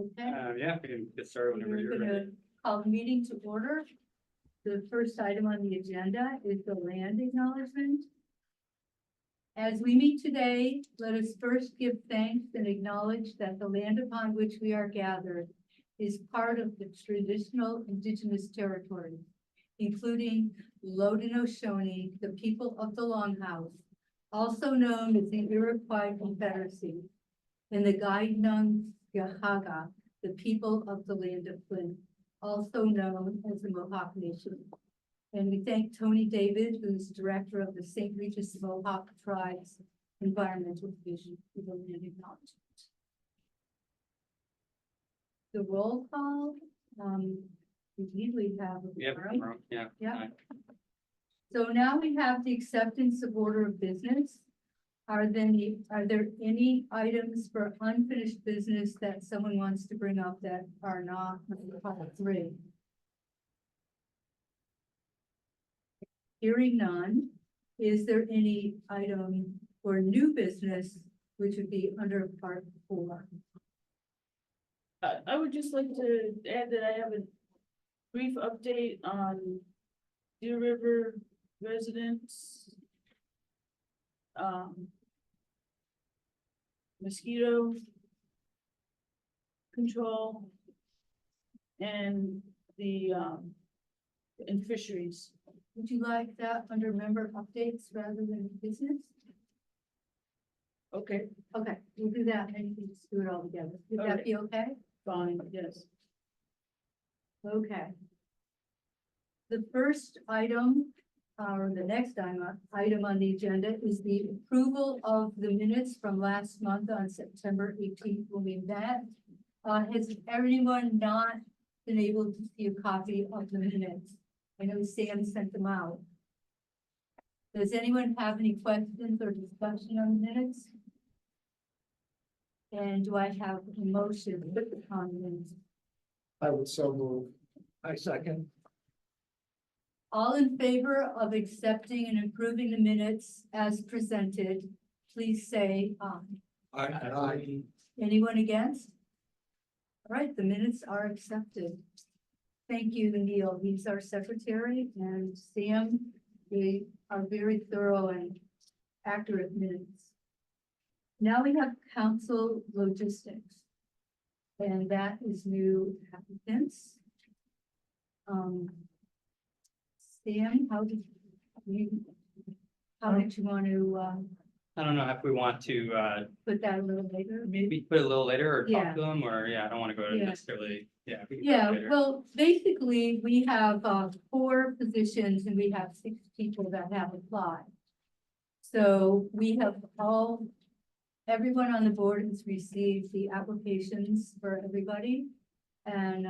Okay. Yeah, we can get started whenever We're you're gonna ready. call the meeting to order. The first item on the agenda is the land acknowledgement. As we meet today, let us first give thanks and acknowledge that the land upon which we are gathered is part of the traditional indigenous territories, including Haudenosaunee, the people of the Longhouse, also known as the Iroquois Confederacy, and the Gaidnang-Gahaga, the people of the land of Flint, also known as the Mohawk Nation. And we thank Tony David, who's director of the St. Regis Mohawk Tribes Environmental Division, for the land acknowledgement. The roll call, we usually have. Yeah, yeah. Yeah. So now we have the acceptance of order of business. Are there any items for unfinished business that someone wants to bring up that are not part 3? Hearing none, is there any item for new business which would be under part 4? I would just like to add that I have a brief update on Deer River residents. Mosquito control and the and fisheries. Would you like that under member updates rather than business? Okay, Okay, we'll do that and you can just do it all together. Would that be okay? fine, yes. Okay. The first item, or the next item on the agenda is the approval of the minutes from last month on September 18th when we met. Has everyone not been able to see a copy of the minutes? I know Sam sent them out. Does anyone have any questions or discussion on the minutes? And do I have a motion on the minutes? I would so move. I second. All in favor of accepting and approving the minutes as presented, please say aye. Aye. Anyone against? All right, the minutes are accepted. Thank you, Neil. He's our secretary, and Sam, they are very thorough and accurate minutes. Now we have council logistics, and that is new applicants. Sam, how did you want to I don't know if we want to put that a little later? maybe put it a little later or Yeah. talk to them, or I don't want to go Yeah. necessarily, we can put it Yeah, later. well, basically, we have 4 positions and we have 6 people that have applied. So we have everyone on the board has received the applications for everybody. And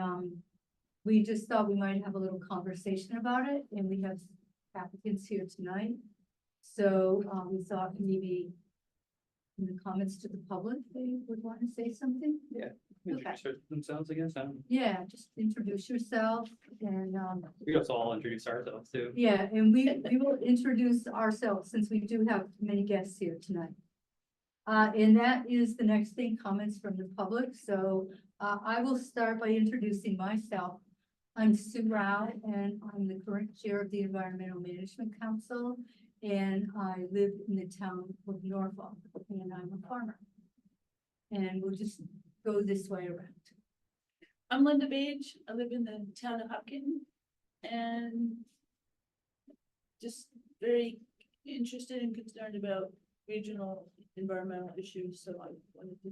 we just thought we might have a little conversation about it, and we have applicants here tonight. So we thought maybe in the comments to the public, they would want to say something. Introduce themselves, I guess. Yeah, just introduce yourself and, We also all introduce ourselves too. yeah, and we will introduce ourselves since we do have many guests here tonight. And that is the next thing, comments from the public. So I will start by introducing myself. I'm Sue Rao, and I'm the current chair of the Environmental Management Council. And I live in the town of Norfolk, and I'm a farmer. And we'll just go this way around. I'm Linda Page. I live in the town of Hopkins and just very interested and concerned about regional environmental issues. So I wanted to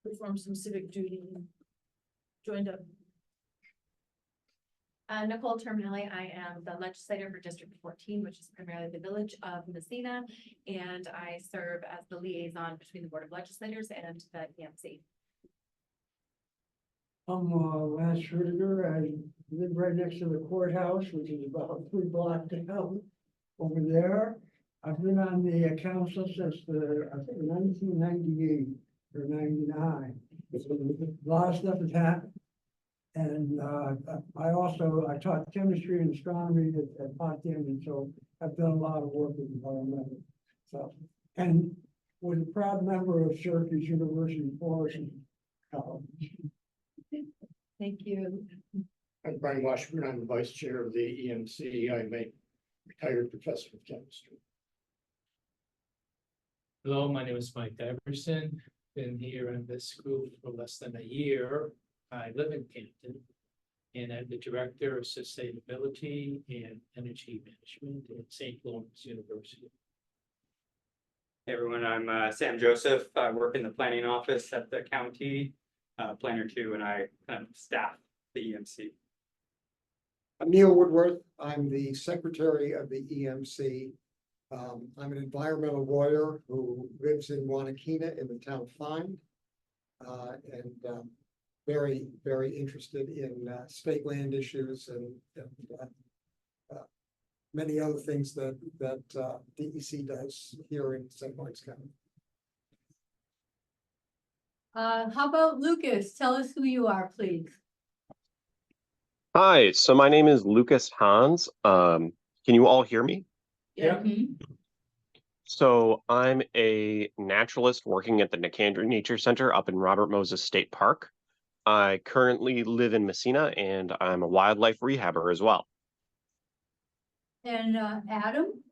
perform some civic duty and joined up. Nicole Terminelli, I am the legislator for District 14, which is primarily the village of Messina, and I serve as the liaison between the Board of Legislators and the EMC. I'm Lance Schroeder. I live right next to the courthouse, which is about 3 blocks down over there. I've been on the council since I think 1998 or 99. A lot of stuff has happened. And I taught chemistry and astronomy at Potsdam, and so I've done a lot of work with environmental stuff. And was a proud member of Syracuse University Forest college. Thank you. I'm Brian Washburn. I'm the vice chair of the EMC. I'm a retired professor of chemistry. Hello, my name is Mike Diverson. Been here in this group for less than a year. I live in Canton. And I'm the Director of Sustainability and Energy Management at St. Lawrence University. Hey everyone, I'm Sam Joseph. I work in the planning office at the county, planner two, and I kind of staff the EMC. I'm Neil Woodworth. I'm the secretary of the EMC. I'm an environmental lawyer who lives in Wanakina in the town of Find. And very, very interested in state land issues and many other things that DEC does here in St. Lawrence County. How about Lucas? Tell us who you are, please. Hi, so my name is Lucas Hans. Can you all hear me? Yeah. Mhm. So I'm a naturalist working at the Nicandra Nature Center up in Robert Moses State Park. I currently live in Messina and I'm a wildlife rehabber as well. And Adam?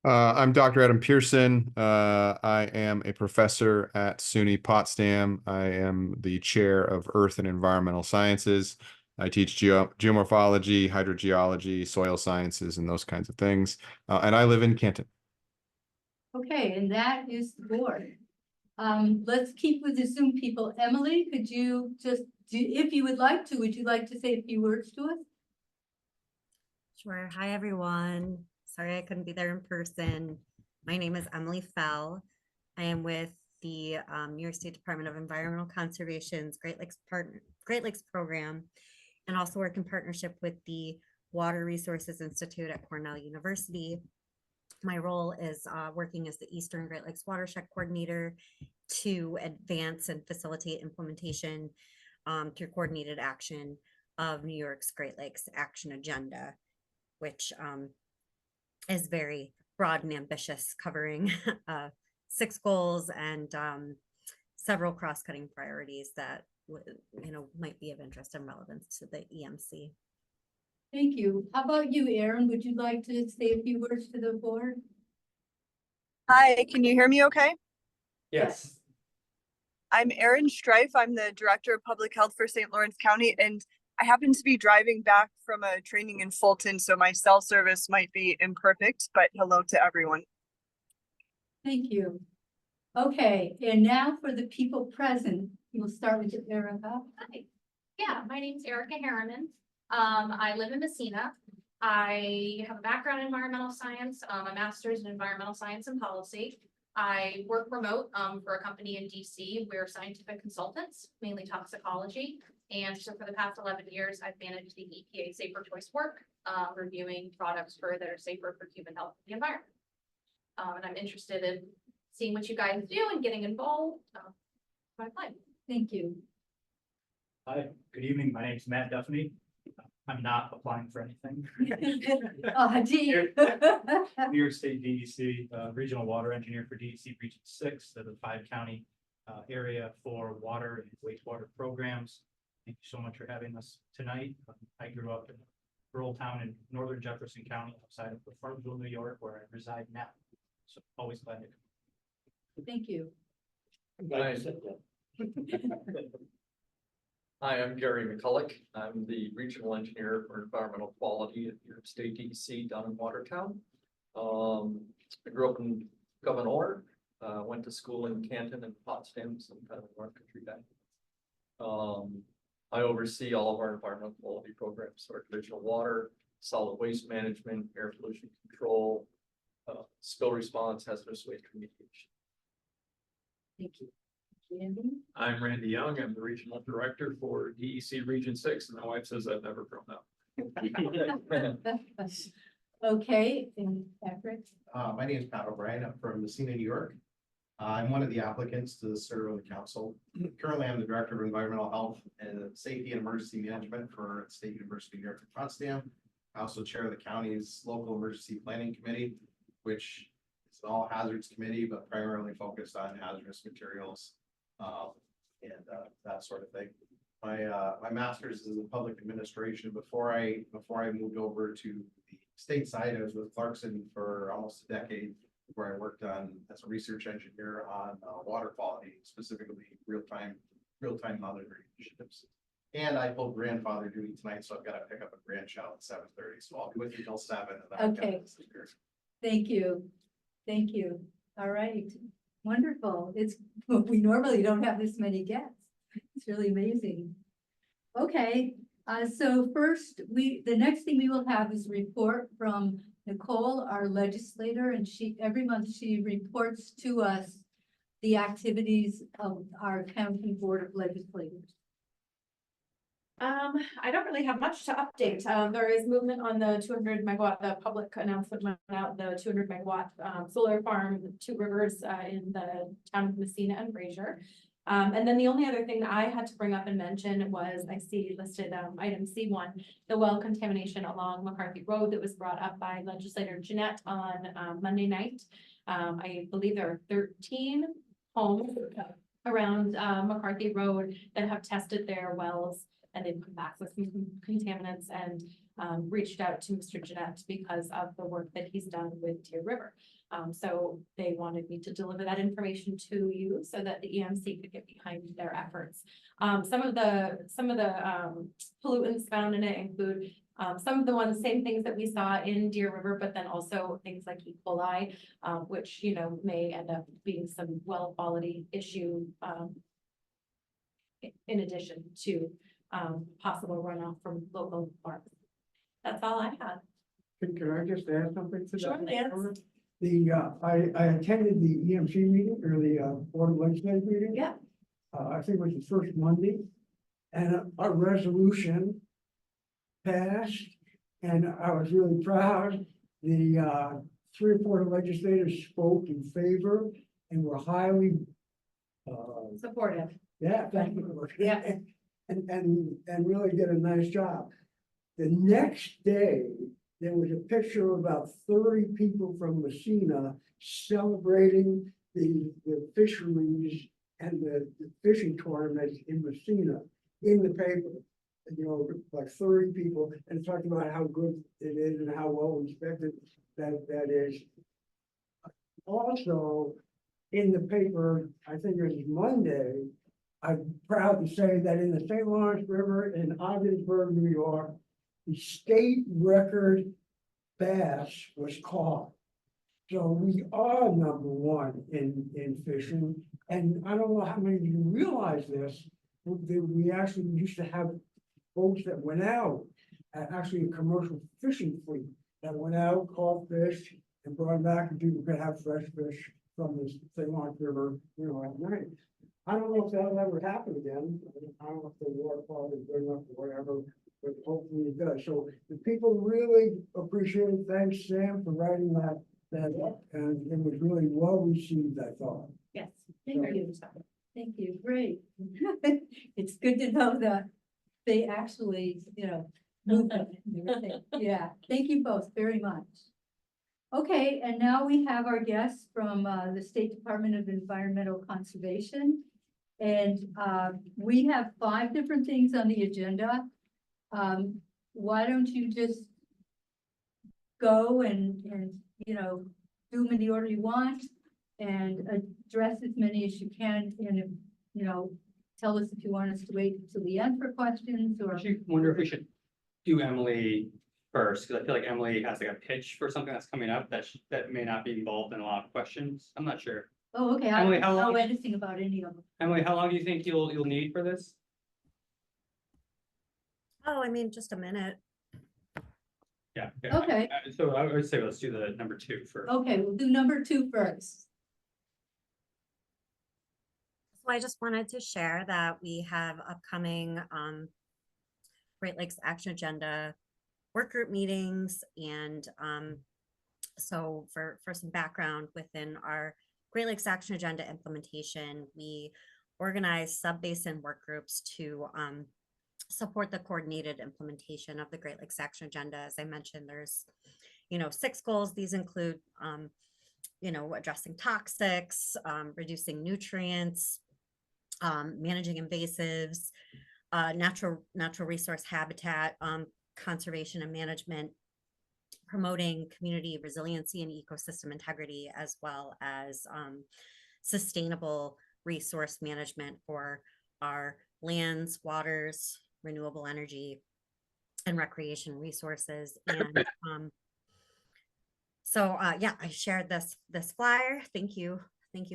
I'm Dr. Adam Pearson. I am a professor at SUNY Potsdam. I am the chair of Earth and Environmental Sciences. I teach geomorphology, hydrogeology, soil sciences, and those kinds of things. And I live in Canton. Okay, and that is the board. Let's keep with the Zoom people. Emily, could you just, if you would like to, would you like to say a few words to us? Sure. Hi, everyone. Sorry I couldn't be there in person. My name is Emily Fell. I am with the New York State Department of Environmental Conservation's Great Lakes program, and also work in partnership with the Water Resources Institute at Cornell University. My role is working as the Eastern Great Lakes Watershed Coordinator to advance and facilitate implementation through coordinated action of New York's Great Lakes Action Agenda, which is very broad and ambitious, covering 6 goals and several cross-cutting priorities that might be of interest and relevance to the EMC. Thank you. How about you, Erin? Would you like to say a few words to the board? Hi, can you hear me okay? Yes. I'm Erin Streif. I'm the Director of Public Health for St. Lawrence County, and I happen to be driving back from a training in Fulton, so my cell service might be imperfect, but hello to everyone. Thank you. Okay, and now for the people present, we'll start with Erica. Hi. Yeah, my name's Erica Harriman. I live in Messina. I have a background in environmental science, a master's in environmental science and policy. I work remote for a company in DC. We're scientific consultants, mainly toxicology. And so for the past 11 years, I've managed the EPA Safer Choice work, reviewing products that are safer for human health and the environment. And I'm interested in seeing what you guys do and getting involved. My plan. Thank you. Hi, good evening. My name is Matt Duffney. I'm not applying for anything. Oh, gee. New York State DEC, Regional Water Engineer for DEC Region 6, the 5-county area for water and wastewater programs. Thank you so much for having us tonight. I grew up in a rural town in northern Jefferson County outside of Farmville, New York, where I reside now. So always glad to come. Thank you. Hi, I'm Gary McCulloch. I'm the regional engineer for environmental quality at New York State DEC down in Watertown. I grew up in Governor, went to school in Canton and Potsdam, some kind of North Country guy. I oversee all of our environmental quality programs, so our division of water, solid waste management, air pollution control, spill response, hazardous waste remediation. Thank you. Andy? I'm Randy Young. I'm the regional director for DEC Region 6, and my wife says I've never grown up. Okay, and Patrick? My name is Pat O'Brien. I'm from Messina, New York. I'm one of the applicants to serve on the council. Currently, I'm the Director of Environmental Health and Safety and Emergency Management for State University of New York at Potsdam. I also chair the county's local emergency planning committee, which It's an all hazards committee, but primarily focused on hazardous materials. And that sort of thing. My master's is in public administration. Before I moved over to the state side, I was with Clarkson for almost a decade, where I worked on as a research engineer on water quality, specifically real-time monitoring initiatives. And I pulled grandfather duty tonight, so I've got to pick up a grandchild at 7:30, so I'll be with you till 7. And then I've got Okay. to sleep here. Thank you. Thank you. All right. Wonderful. We normally don't have this many guests. It's really amazing. Okay, so first, the next thing we will have is a report from Nicole, our legislator, and every month she reports to us the activities of our county board of legislators. I don't really have much to update. There is movement on the 200 megawatt, the public announcement went out, the 200 megawatt solar farm, Two Rivers in the town of Messina and Fraser. And then the only other thing that I had to bring up and mention was I see listed item C1, the well contamination along McCarthy Road that was brought up by legislator Jeanette on Monday night. I believe there are 13 homes around McCarthy Road that have tested their wells, and they've come back with some contaminants and reached out to Mr. Jeanette because of the work that he's done with Deer River. So they wanted me to deliver that information to you so that the EMC could get behind their efforts. Some of the pollutants found in it include some of the same things that we saw in Deer River, but then also things like E. coli, which, may end up being some well quality issue in addition to possible runoff from local farms. That's all I had. Can I just add something to that? Sure, Lance. I attended the EMC meeting or the Board of Legislators meeting. Yeah. I think it was the first Monday, and our resolution passed, and I was really proud. The 3 or 4 legislators spoke in favor and were highly Supportive. yeah, thank you. Yeah. And really did a nice job. The next day, there was a picture of about 30 people from Messina celebrating the fisheries and the fishing tournaments in Messina in the paper. Like 30 people, and talking about how good it is and how well respected that is. Also, in the paper, I think it was Monday, I'm proud to say that in the St. Lawrence River in Ogdensburg, New York, the state record bass was caught. So we are #1 in fishing, and I don't know how many of you realize this, we actually used to have boats that went out, actually a commercial fishing fleet that went out, caught fish, and brought them back, and people could have fresh fish from the St. Lawrence River, at night. I don't know if that'll ever happen again. I don't know if the water quality is good enough or whatever, but hopefully it does. So the people really appreciate it. Thanks, Sam, for writing that up, and it was really well received, I thought. Yes, thank you. Thank you. Great. It's good to know that they actually, move them and everything. Yeah, thank you both very much. Okay, and now we have our guests from the State Department of Environmental Conservation. And we have 5 different things on the agenda. Why don't you just go and do them in the order you want and address as many as you can, and tell us if you want us to wait until the end for questions or. I wonder if we should do Emily first, because I feel like Emily has like a pitch for something that's coming up that may not be involved in a lot of questions. I'm not sure. Oh, okay. I Emily, don't know anything about any of them. Emily, how long do you think you'll need for this? Oh, I mean, just a minute. Yeah. Okay. So I would say let's do the number 2 first. Okay, we'll do number 2 first. So I just wanted to share that we have upcoming Great Lakes Action Agenda work group meetings, and so for some background within our Great Lakes Action Agenda implementation, we organize sub-basin work groups to support the coordinated implementation of the Great Lakes Action Agenda. As I mentioned, there's 6 goals. These include addressing toxics, reducing nutrients, managing invasives, natural resource habitat, conservation and management, promoting community resiliency and ecosystem integrity, as well as sustainable resource management for our lands, waters, renewable energy, and recreation resources. And yeah, I shared this flyer. Thank you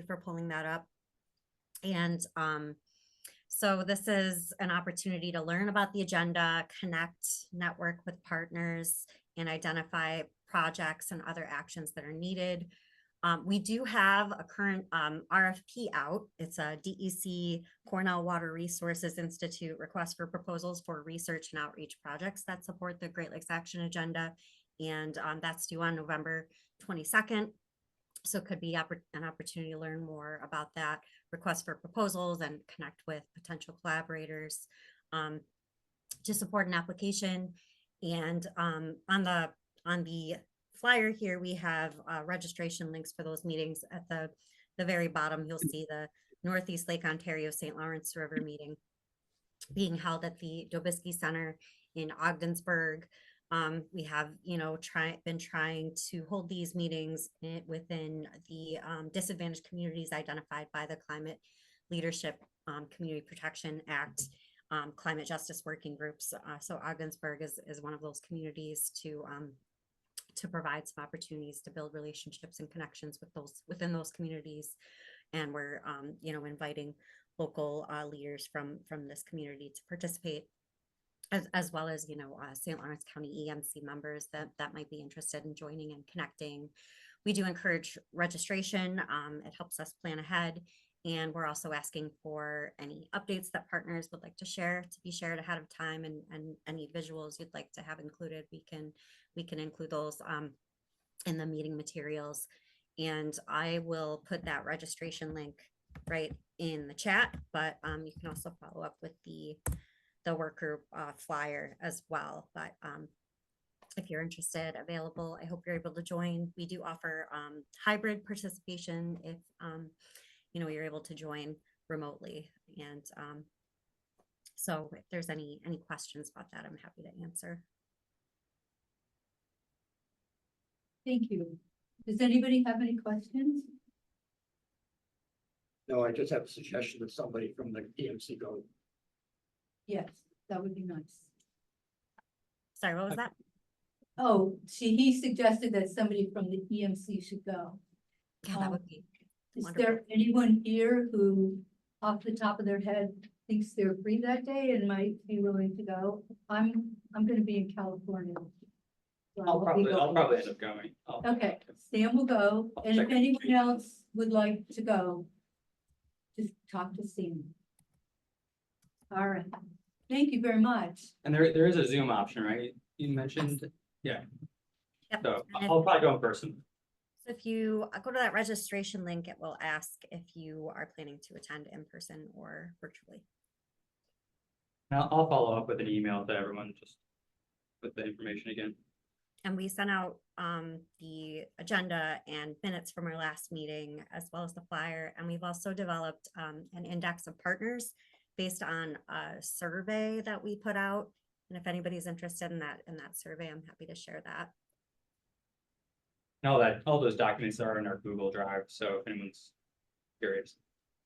for pulling that up. And so this is an opportunity to learn about the agenda, connect, network with partners, and identify projects and other actions that are needed. We do have a current RFP out. It's a DEC Cornell Water Resources Institute request for proposals for research and outreach projects that support the Great Lakes Action Agenda. And that's due on November 22nd. So it could be an opportunity to learn more about that request for proposals and connect with potential collaborators to support an application. And on the flyer here, we have registration links for those meetings. At the very bottom, you'll see the Northeast Lake Ontario St. Lawrence River meeting being held at the Dobisky Center in Ogdensburg. We have, been trying to hold these meetings within the disadvantaged communities identified by the Climate Leadership Community Protection Act, climate justice working groups. So Ogdensburg is one of those communities to provide some opportunities to build relationships and connections within those communities. And we're, inviting local leaders from this community to participate, as well as, St. Lawrence County EMC members that might be interested in joining and connecting. We do encourage registration. It helps us plan ahead. And we're also asking for any updates that partners would like to share to be shared ahead of time, and any visuals you'd like to have included. We can include those in the meeting materials. And I will put that registration link right in the chat, but you can also follow up with the work group flyer as well. But if you're interested, available, I hope you're able to join. We do offer hybrid participation if you're able to join remotely. And so if there's any questions about that, I'm happy to answer. Thank you. Does anybody have any questions? No, I just have a suggestion that somebody from the EMC go. Yes, that would be nice. Sorry, what was that? Oh, he suggested that somebody from the EMC should go. Yeah, that would be Is wonderful. there anyone here who, off the top of their head, thinks they're free that day and might be willing to go? I'm going to be in California. So I I'll won't be probably going. end up going. Okay, Sam will go, and if anyone else would like to go, just talk to Sam. All right, thank you very much. And there is a Zoom option, right? You mentioned, yeah. Yep. So And I'll probably go in person. So if you go to that registration link, it will ask if you are planning to attend in person or virtually. I'll follow up with an email to everyone just with the information again. And we sent out the agenda and minutes from our last meeting, as well as the flyer. And we've also developed an index of partners based on a survey that we put out. And if anybody's interested in that survey, I'm happy to share that. And all those documents are in our Google Drive. So if anyone's curious.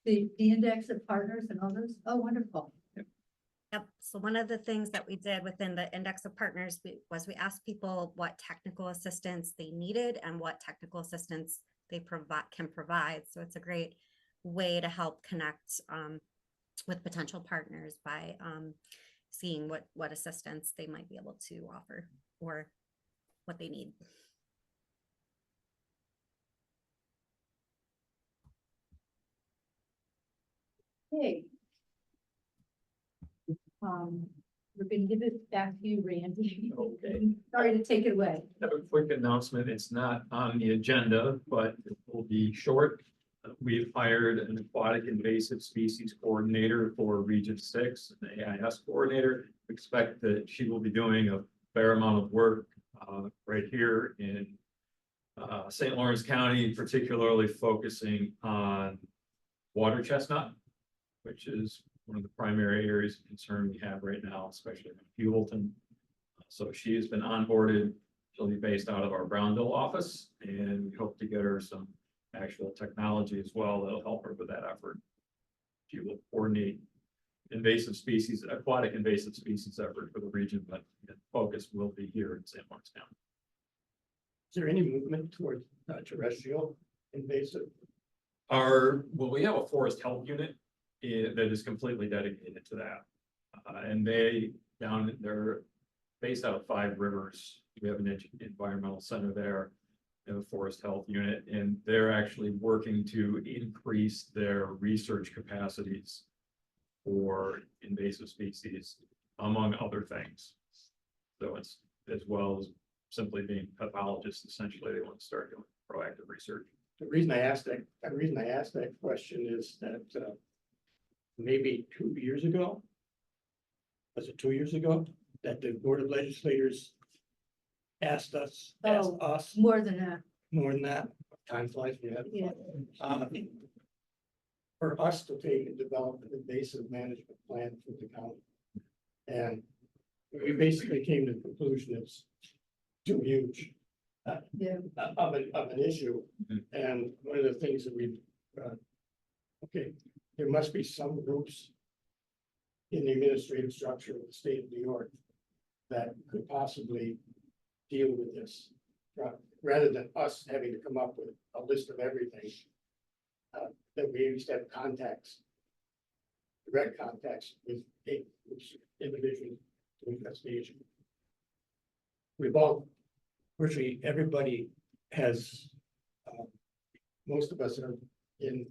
The index of partners and others. Oh, wonderful. Yep. So one of the things that we did within the index of partners was we asked people what technical assistance they needed and what technical assistance they can provide. So it's a great way to help connect with potential partners by seeing what assistance they might be able to offer or what they need. Hey. We're gonna give it back to you, Randy. Okay. Sorry to take it away. Have a quick announcement. It's not on the agenda, but it will be short. We've hired an aquatic invasive species coordinator for Region 6, an AIS coordinator. Expect that she will be doing a fair amount of work right here in St. Lawrence County particularly focusing on water chestnut, which is one of the primary areas of concern we have right now, especially in Hewelton. So she has been onboarded. She'll be based out of our Brownville office, and we hope to get her some actual technology as well that'll help her with that effort. She will coordinate invasive species, aquatic invasive species effort for the region, but the focus will be here in St. Lawrence County. Is there any movement towards terrestrial invasive? Well, we have a forest health unit that is completely dedicated to that. And they're based out of Five Rivers. We have an environmental center there, a forest health unit, and they're actually working to increase their research capacities for invasive species, among other things. So it's as well as simply being pathologists, essentially, they want to start doing proactive research. The reason I asked that question is that maybe 2 years ago, was it 2 years ago, that the Board of Legislators asked us, More than that. more than that, time flies, Yeah. For us to take and develop an invasive management plan for the county. And we basically came to the conclusion it's too huge Yeah. of an issue. And one of the things that we, okay, there must be some groups in the administrative structure of the state of New York that could possibly deal with this, rather than us having to come up with a list of everything. That we used to have contacts, direct contacts with individuals to investigation. We've all, virtually everybody has, most of us are in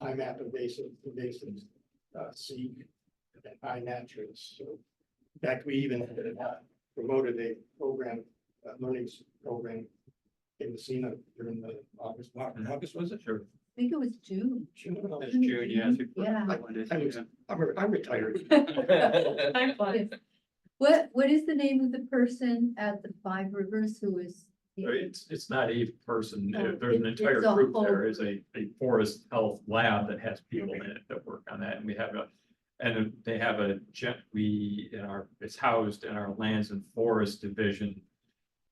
IMAP invasive, seek and iNaturalist. So in fact, we even promoted a program, learnings program in Messina during the August, was it? Sure. I think it was June. It's June, yes. Yeah. I'm retired. Time flies. What is the name of the person at the Five Rivers who is? It's not a person, Oh, there's an it's entire a group, whole- there is a forest health lab that has people in it that work on that, and they have it's housed in our lands and forest division.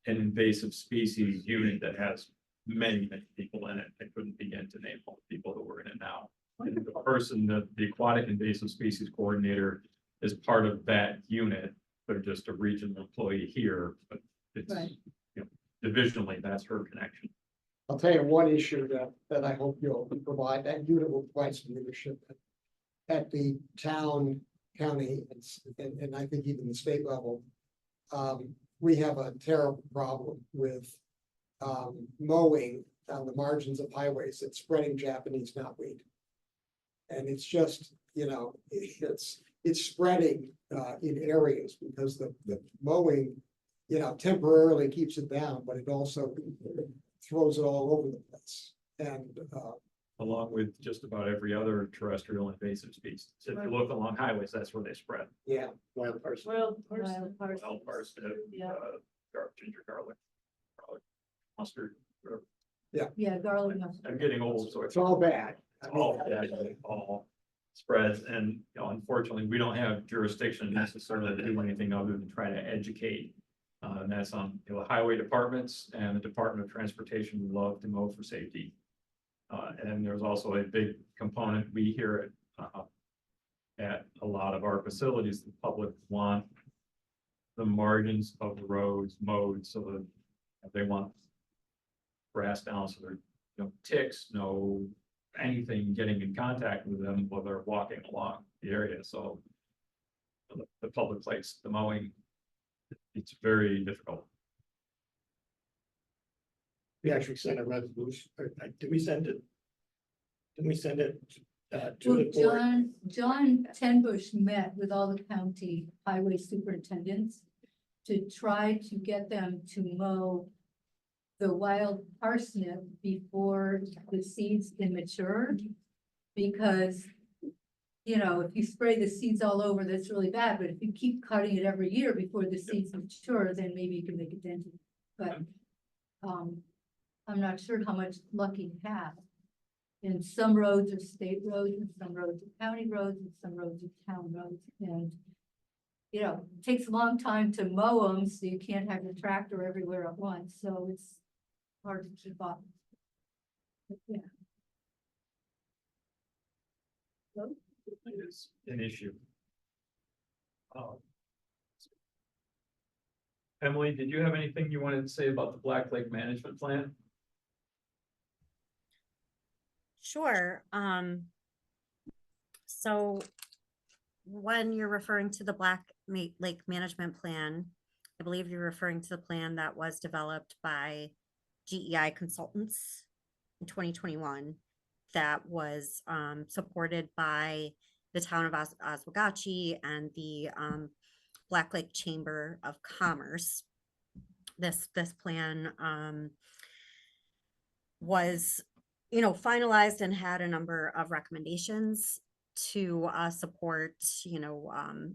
An invasive species unit that has many people in it. I couldn't begin to name all the people that were in it now. And the person, the aquatic invasive species coordinator is part of that unit. They're just a regional employee here, but it's, Right. divisionally, that's her connection. I'll tell you one issue that I hope you'll provide, that unit will provide some leadership at the town, county, and I think even the state level. We have a terrible problem with mowing on the margins of highways. It's spreading Japanese knotweed. And it's just, it's spreading in areas because the mowing, temporarily keeps it down, but it also throws it all over the place. And Along with just about every other terrestrial invasive species. If you look along highways, that's where they spread. yeah, Wild person. Well, Wild parsnip. Wild parsnip, Yeah. ginger garlic, mustard. whatever. Yeah, garlic mustard. I'm getting old, so it's all bad. all spreads, and unfortunately, we don't have jurisdiction necessarily to do anything other than try to educate. And that's on the highway departments and the Department of Transportation would love to mow for safety. And there's also a big component we hear at a lot of our facilities, the public want the margins of the roads mowed so that they want grass down, so there no ticks, no anything getting in contact with them while they're walking along the area. So the public place, the mowing, it's very difficult. We actually sent a resolution, did we send it? Did we send it to Well, the board? John Tenbush met with all the county highway superintendents to try to get them to mow the wild parsnip before the seeds can mature. Because, if you spray the seeds all over, that's really bad, but if you keep cutting it every year before the seeds mature, then maybe you can make a dent. But, I'm not sure how much luck he had. And some roads are state roads, and some roads are county roads, and some roads are town roads, and you know, it takes a long time to mow them, so you can't have your tractor everywhere at once, so it's hard to keep up. But, yeah. So, It is an issue. Emily, did you have anything you wanted to say about the Black Lake Management Plan? Sure. So when you're referring to the Lake Management Plan, I believe you're referring to the plan that was developed by GEI Consultants in 2021 that was supported by the town of Oswegatchie and the Black Lake Chamber of Commerce. This plan was, you know, finalized and had a number of recommendations to support, you know,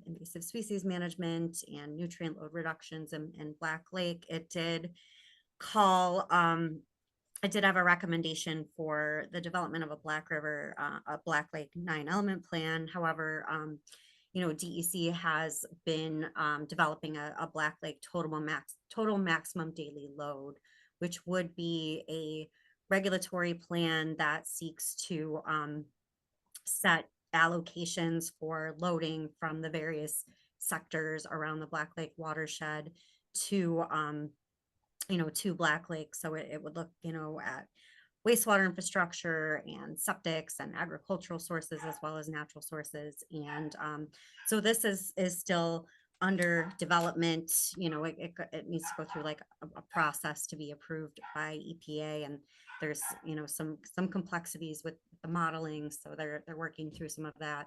invasive species management and nutrient load reductions in Black Lake. It did call, I did have a recommendation for the development of a Black Lake 9-element plan. However, you know, DEC has been developing a Black Lake total maximum daily load, which would be a regulatory plan that seeks to set allocations for loading from the various sectors around the Black Lake watershed to, you know, to Black Lake. So it would look, you know, at wastewater infrastructure and septics and agricultural sources as well as natural sources. And so this is still under development. You know, it needs to go through like a process to be approved by EPA, and there's, you know, some complexities with the modeling, so they're working through some of that.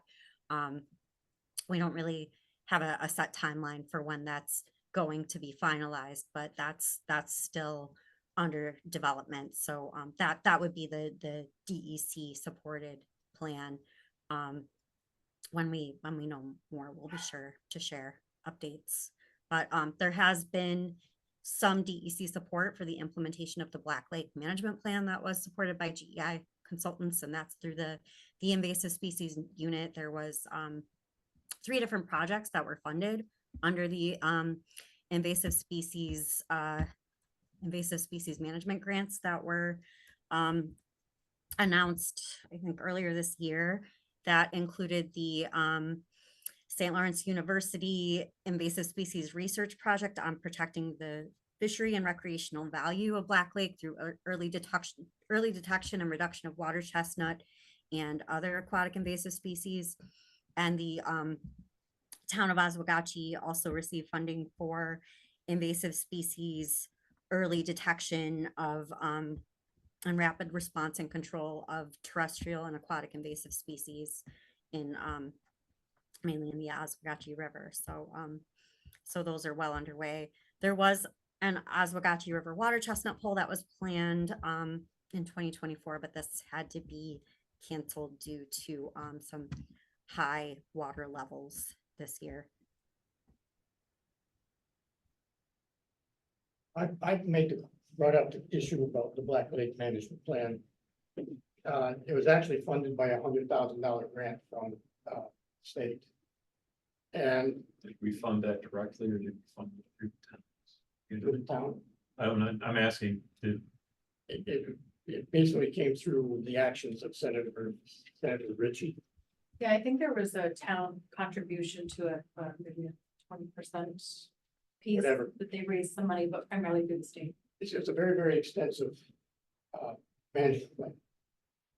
We don't really have a set timeline for when that's going to be finalized, but that's still under development. So that would be the DEC supported plan. When we know more, we'll be sure to share updates. But there has been some DEC support for the implementation of the Black Lake Management Plan that was supported by GEI Consultants, and that's through the invasive species unit. There was 3 different projects that were funded under the invasive species management grants that were announced, I think, earlier this year. That included the St. Lawrence University Invasive Species Research Project on protecting the fishery and recreational value of Black Lake through early detection and reduction of water chestnut and other aquatic invasive species. And the town of Oswegatchie also received funding for invasive species early detection of and rapid response and control of terrestrial and aquatic invasive species in mainly in the Oswegatchie River. So so those are well underway. There was an Oswegatchie River water chestnut poll that was planned in 2024, but this had to be canceled due to some high water levels this year. I've brought up the issue about the Black Lake Management Plan. It was actually funded by $100,000 grant from state. And Did we fund that directly, or did we fund it through the town, I don't know, I'm asking, it basically came through the actions of Senator Ritchie. Yeah, I think there was a town contribution to it, maybe a 20% piece Whatever. that they raised some money, but primarily through the state. It's a very, very extensive management plan.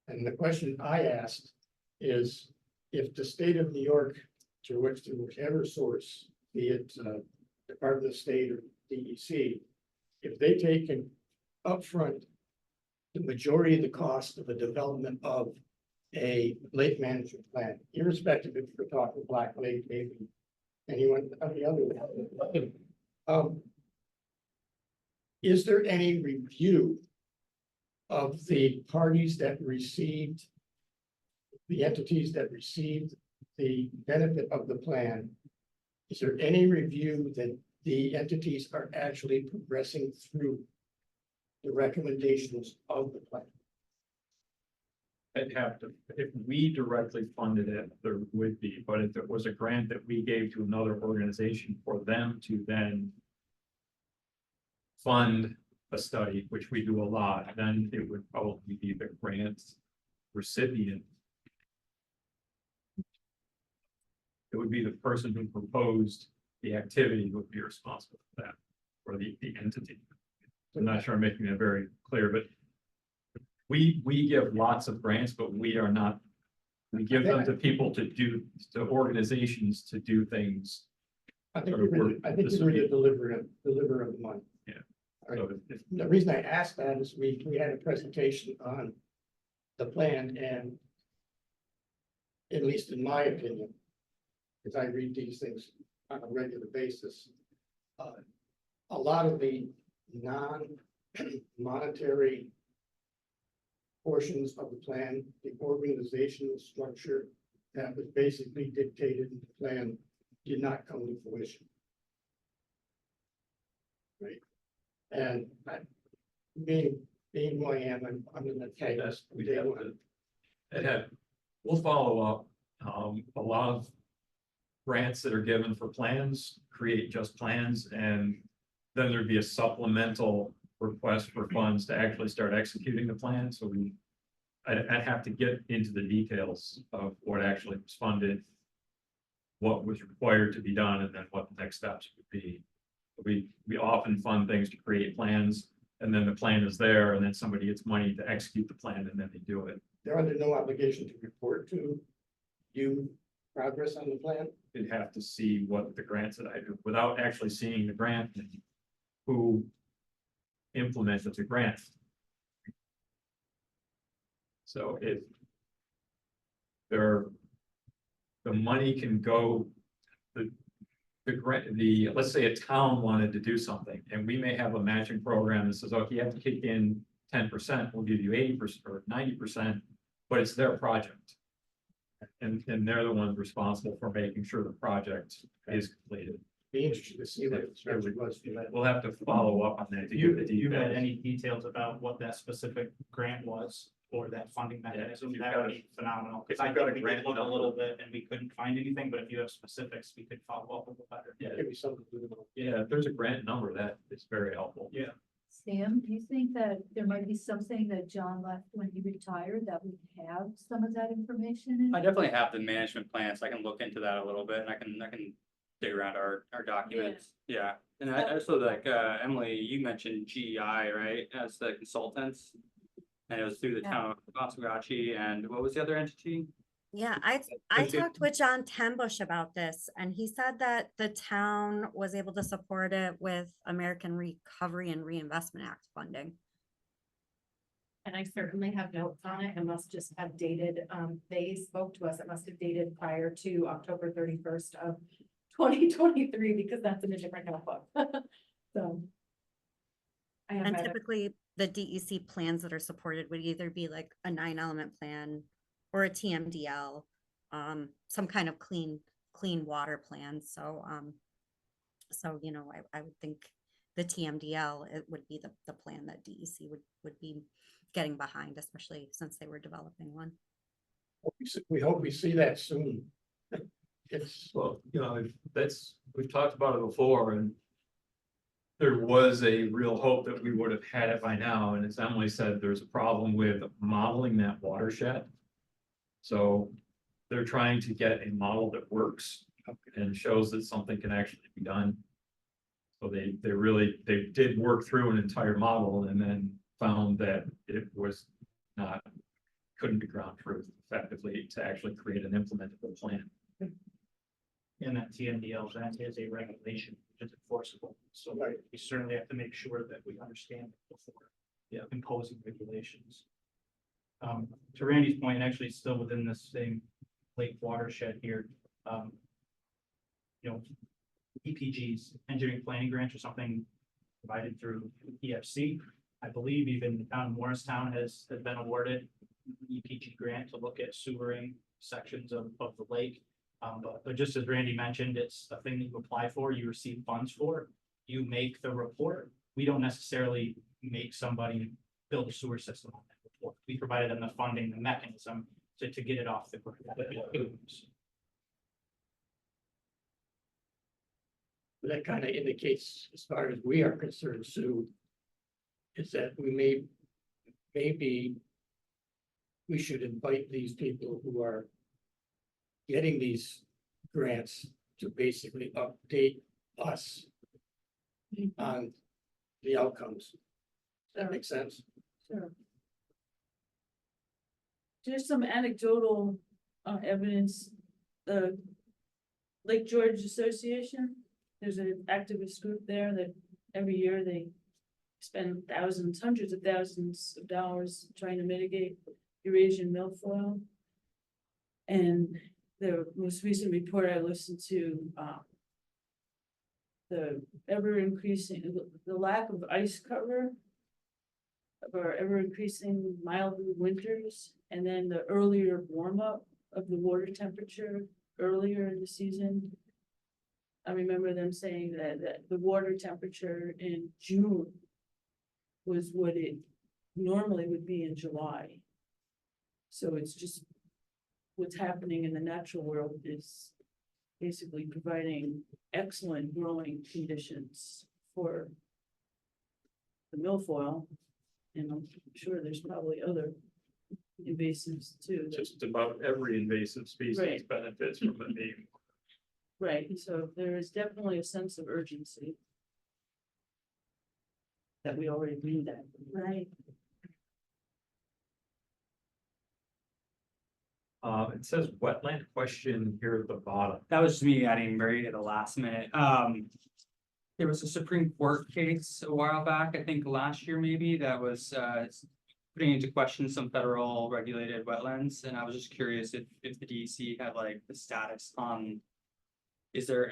And the question I asked is, if the state of New York, through whichever source, be it Department of State or DEC, if they take an upfront the majority of the cost of the development of a lake management plan, irrespective if we're talking Black Lake, maybe anyone, any other. Is there any review of the parties that received, the entities that received the benefit of the plan? Is there any review that the entities are actually progressing through the recommendations of the plan. I'd have to, if we directly funded it, there would be, but if it was a grant that we gave to another organization for them to then fund a study, which we do a lot, then it would probably be the grant recipient. It would be the person who proposed the activity who would be responsible for that, or the entity. I'm not sure I'm making that very clear, but we give lots of grants, but we are not, we give them to people to do, to organizations to do things. I think you're the deliverer of the money. Yeah. All right. So if- The reason I asked that is we had a presentation on the plan, and at least in my opinion, because I read these things on a regular basis, a lot of the non-monetary portions of the plan, the organizational structure that was basically dictated in the plan, did not come to fruition. Right? And being who I am, I'm in the chaos. We'd have to, we'll follow up. A lot of grants that are given for plans create just plans, and then there'd be a supplemental request for funds to actually start executing the plan. So I'd have to get into the details of what actually was funded, what was required to be done, and then what the next steps would be. We often fund things to create plans, and then the plan is there, and then somebody gets money to execute the plan, and then they do it. They're under no obligation to report to you progress on the plan. You'd have to see what the grants that I do without actually seeing the grant and who implemented the grant. So if the money can go, let's say a town wanted to do something, and we may have a matching program that says, okay, you have to kick in 10%, we'll give you 80% or 90%, but it's their project. And they're the ones responsible for making sure the project is completed. Be interested to see that. We'll have to follow up on that to get the You had details. any details about what that specific grant was or that funding mechanism? you've That got would a- be phenomenal. if Because I you've got think a we grant did look a number- little bit and we couldn't find anything, but if you have specifics, we could follow up with a letter. Yeah, Give me something to do. yeah, if there's a grant number, that is very helpful. Yeah. Sam, do you think that there might be something that John left when he retired that we have some of that information in? I definitely have the management plan, so I can look into that a little bit, and I can dig around our documents. Yeah, and I also like, Emily, you mentioned GEI, right, as the consultants? And it was through the town of Oswegatchie, and what was the other entity? Yeah, I talked with John Tenbush about this, and he said that the town was able to support it with American Recovery and Reinvestment Act funding. And I certainly have notes on it. It must just have dated, they spoke to us, it must have dated prior to October 31st of 2023, because that's in a different notebook. So. I have And my- typically, the DEC plans that are supported would either be like a 9-element plan or a TMDL, some kind of clean water plan. So, you know, I would think the TMDL, it would be the plan that DEC would be getting behind, especially since they were developing one. We hope we see that soon. It's, Well, you know, we've talked about it before, and there was a real hope that we would have had it by now, and as Emily said, there's a problem with modeling that watershed. So they're trying to get a model that works and shows that something can actually be done. So they did work through an entire model and then found that it was couldn't be ground truth effectively to actually create an implementable plan. In that TMDL, that is a regulation, which is enforceable. So we certainly have to make sure that we understand it before imposing regulations. To Randy's point, actually still within the same lake watershed here, you know, EPGs, engineering planning grants or something provided through EFC. I believe even the town of Morristown has been awarded EPG grant to look at sewering sections of the lake. But just as Randy mentioned, it's a thing that you apply for, you receive funds for, you make the report. We don't necessarily make somebody build a sewer system on that before. We provided them the funding, the mechanism to get it off the ground. That kind of indicates, as far as we are concerned, Sue, is that maybe we should invite these people who are getting these grants to basically update us on the outcomes. Does that make sense? Sure. Just some anecdotal evidence. The Lake George Association, there's an activist group there that every year they spend thousands, hundreds of thousands of dollars trying to mitigate Eurasian milfoil. And the most recent report I listened to, the ever increasing, the lack of ice cover of our ever increasing mild winters, and then the earlier warm up of the water temperature earlier in the season. I remember them saying that the water temperature in June was what it normally would be in July. So it's just what's happening in the natural world is basically providing excellent growing conditions for the milfoil. And I'm sure there's probably other invasives too. Just about every invasive species Right. benefits from it being. Right, so there is definitely a sense of urgency. That we already knew that. Right. It says wetland question here at the bottom. That was just me adding very at the last minute. There was a Supreme Court case a while back, I think last year maybe, that was putting into question some federal regulated wetlands, and I was just curious if the DEC had like the status on. Is there,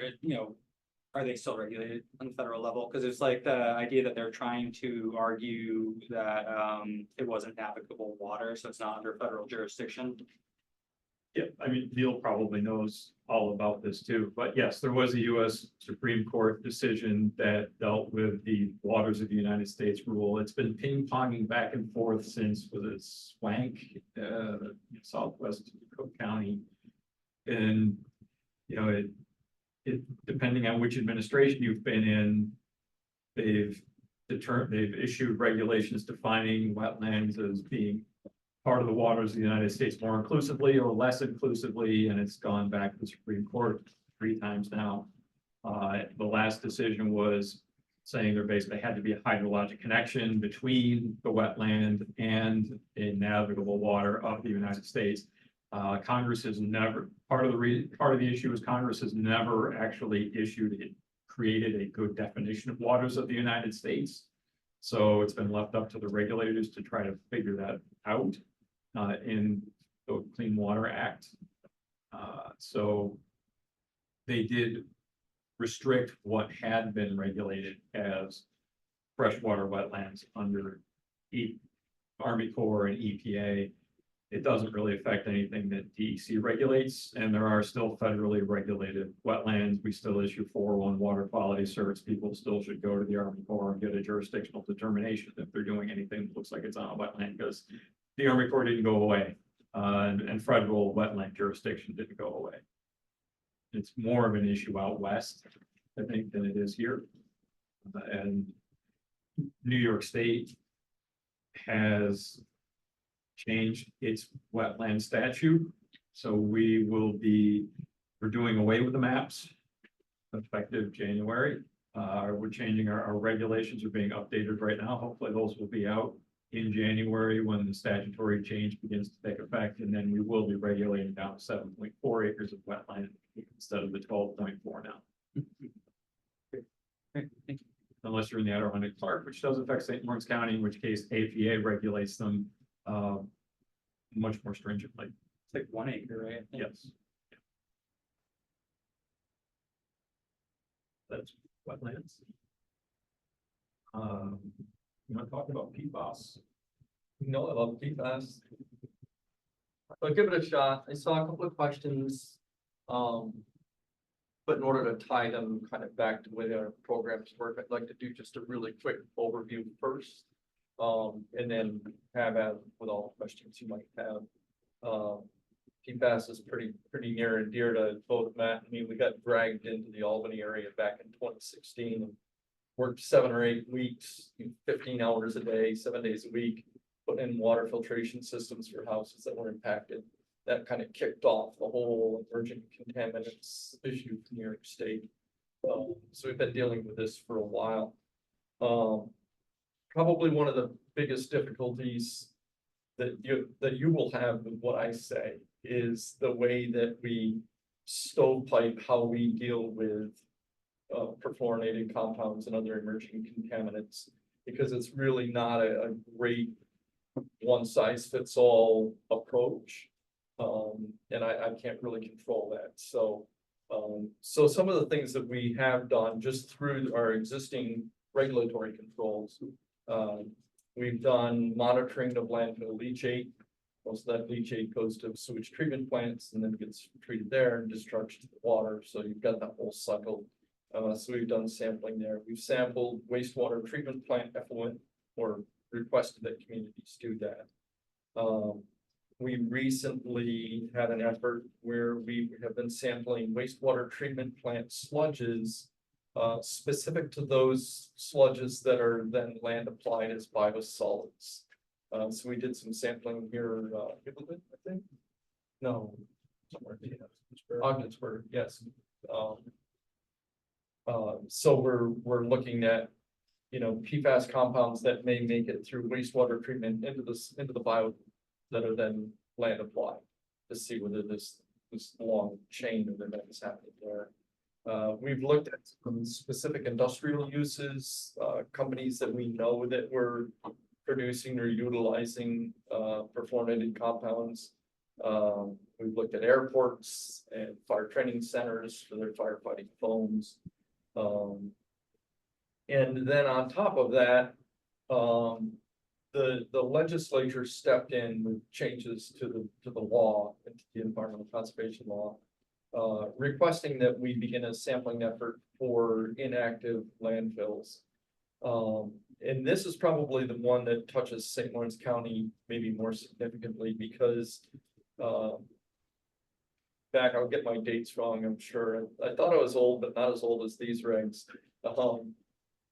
are they still regulated on the federal level? Because it's like the idea that they're trying to argue that it wasn't navigable water, so it's not under federal jurisdiction. Yeah, I mean, Neil probably knows all about this too, but yes, there was a US Supreme Court decision that dealt with the waters of the United States rule. It's been ping ponging back and forth since, was it Swank, Southwest Cook County. And, it depending on which administration you've been in, they've issued regulations defining wetlands as being part of the waters of the United States more inclusively or less inclusively, and it's gone back to the Supreme Court 3 times now. The last decision was saying there basically had to be a hydrologic connection between the wetland and a navigable water of the United States. Congress has never, part of the issue is Congress has never actually created a good definition of waters of the United States. So it's been left up to the regulators to try to figure that out in the Clean Water Act. So they did restrict what had been regulated as freshwater wetlands under Army Corps and EPA. It doesn't really affect anything that DEC regulates, and there are still federally regulated wetlands. We still issue 401 water quality certs. People still should go to the Army Corps and get a jurisdictional determination if they're doing anything that looks like it's on a wetland, because the Army Corps didn't go away, and federal wetland jurisdiction didn't go away. It's more of an issue out west, I think, than it is here. And New York State has changed its wetland statute. So we're doing away with the maps effective January. We're changing our regulations are being updated right now. Hopefully those will be out in January when the statutory change begins to take effect. And then we will be regulating down to 7.4 acres of wetland instead of the 12.4 now. Unless you're in the Adirondack Park, which does affect St. Lawrence County, in which case APA regulates them much more stringently. It's like 1 acre, right? Yes. That's wetlands. You want to talk about PFAS? No, I love PFAS. I'll give it a shot. I saw a couple of questions. But in order to tie them kind of back to the way our programs work, I'd like to do just a really quick overview first. And then have at with all the questions you might have. PFAS is pretty near and dear to both Matt and me. We got dragged into the Albany area back in 2016. And worked 7 or 8 weeks, 15 hours a day, 7 days a week, putting in water filtration systems for houses that were impacted. That kind of kicked off the whole emerging contaminants issue in New York State. So we've been dealing with this for a while. Probably one of the biggest difficulties that you will have with what I say is the way that we stovepipe how we deal with perfluorinated compounds and other emerging contaminants, because it's really not a great one size fits all approach. And I can't really control that. So some of the things that we have done just through our existing regulatory controls, we've done monitoring of landfill leachate. Most of that leachate goes to sewage treatment plants and then gets treated there and discharged to the water. So you've got that whole cycle. So we've done sampling there. We've sampled wastewater treatment plant effluent, or requested that communities do that. We recently had an effort where we have been sampling wastewater treatment plant sludges, specific to those sludges that are then land applied as biosolids. So we did some sampling here, I think. No, somewhere in Ogdensburg, yes. So we're looking at, PFAS compounds that may make it through wastewater treatment into the bio that are then land applied, to see whether this long chain of events happening there. We've looked at some specific industrial uses, companies that we know that were producing or utilizing perfluorinated compounds. We've looked at airports and fire training centers for their firefighting foams. And then on top of that, the legislature stepped in with changes to the law, to the environmental conservation law, requesting that we begin a sampling effort for inactive landfills. And this is probably the one that touches St. Lawrence County maybe more significantly, because back, I'll get my dates wrong, I'm sure. I thought I was old, but not as old as these regs.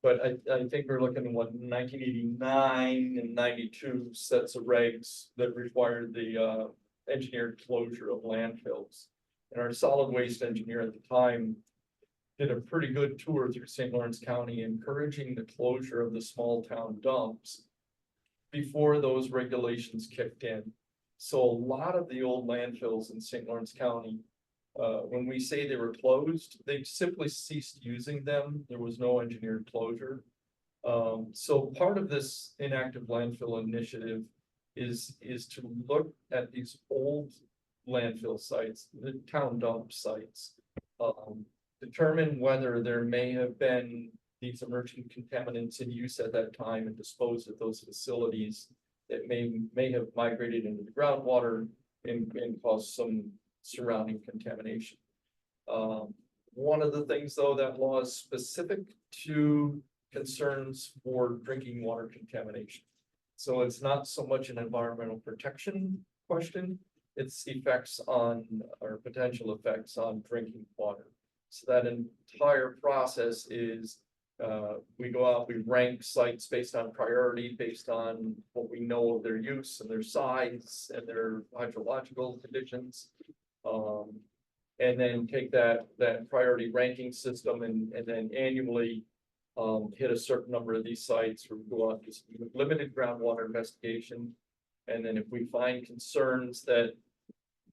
But I think we're looking at 1989 and 92 sets of regs that required the engineered closure of landfills. And our solid waste engineer at the time did a pretty good tour through St. Lawrence County, encouraging the closure of the small town dumps before those regulations kicked in. So a lot of the old landfills in St. Lawrence County, when we say they were closed, they simply ceased using them. There was no engineered closure. So part of this inactive landfill initiative is to look at these old landfill sites, the town dump sites, determine whether there may have been these emerging contaminants in use at that time, and dispose of those facilities that may have migrated into the groundwater and caused some surrounding contamination. One of the things, though, that law is specific to concerns for drinking water contamination. So it's not so much an environmental protection question, it's effects on, or potential effects on drinking water. So that entire process is, we go out, we rank sites based on priority, based on what we know of their use and their size and their hydrological conditions. And then take that priority ranking system and then annually hit a certain number of these sites, or go out to limited groundwater investigation. And then if we find concerns that,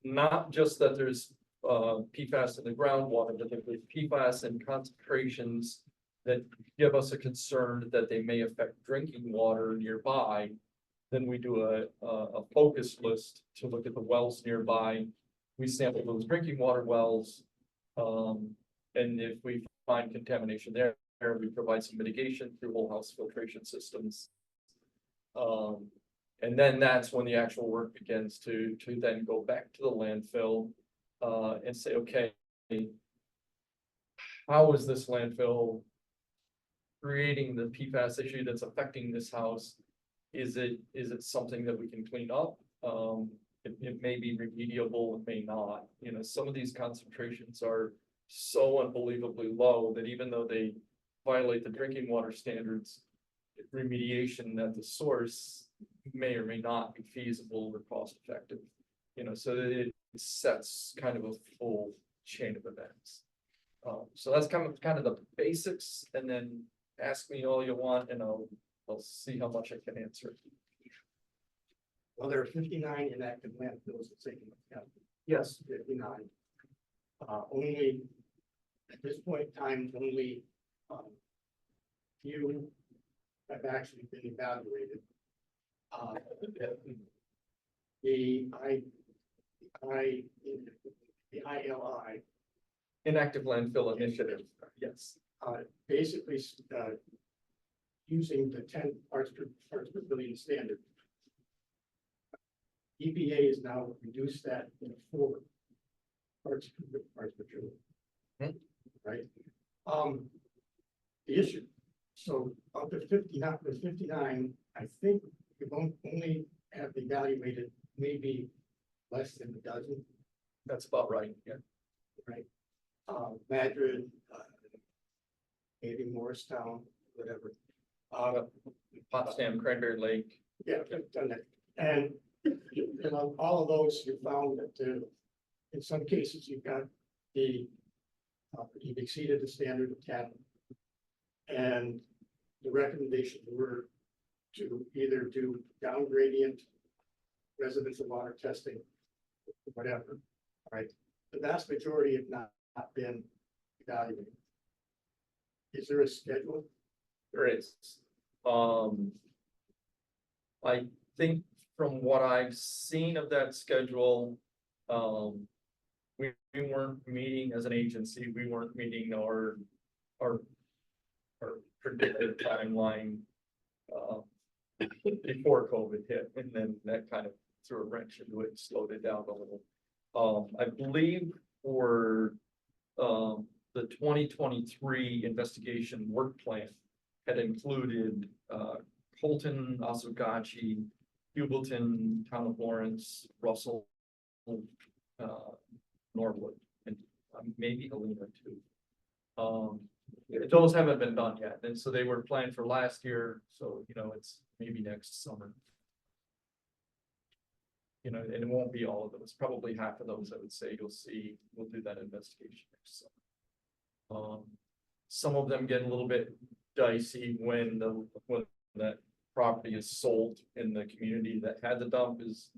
not just that there's PFAS in the groundwater, but that there's PFAS in concentrations that give us a concern that they may affect drinking water nearby, then we do a focus list to look at the wells nearby. We sample those drinking water wells, and if we find contamination there, we provide some mitigation through whole house filtration systems. And then that's when the actual work begins to then go back to the landfill and say, okay, how is this landfill creating the PFAS issue that's affecting this house? Is it something that we can clean up? It may be remediable, it may not, you know, some of these concentrations are so unbelievably low that even though they violate the drinking water standards, remediation at the source may or may not be feasible or cost effective. You know, so that it sets kind of a full chain of events. So that's kind of the basics, and then ask me all you want and I'll see how much I can answer. Well, there are 59 inactive landfills in St. Louis County. Yes. 59. Only, at this point in time, only few have actually been evaluated. The ILI. Inactive landfill initiative, yes. Basically, using the 10 parts per billion standard. EPA has now reduced that to 4 parts per trillion. Right? The issue. So of the 59, I think we only have evaluated maybe less than a dozen. That's about right, yeah. Right. Madrid, maybe Morristown, whatever. Potsdam, Cranberry Lake. Yeah, I've done that. And on all of those, you found that in some cases you've got you've exceeded the standard of 10. And the recommendations were to either do down gradient residential water testing, whatever. Right. The vast majority have not been evaluated. Is there a schedule? There is. I think from what I've seen of that schedule, we weren't meeting as an agency, we weren't meeting our predicted timeline before COVID hit, and then that kind of threw a wrench into it, slowed it down a little. I believe for the 2023 investigation work plan had included Colton, Oswegatchie, Hubleton, Town of Lawrence, Russell, Norwood, and maybe Helena too. Those haven't been done yet, and so they were planned for last year, so you know it's maybe next summer. You know, and it won't be all of those, probably half of those I would say you'll see, we'll do that investigation next summer. Some of them get a little bit dicey when that property is sold in the community that had the dump is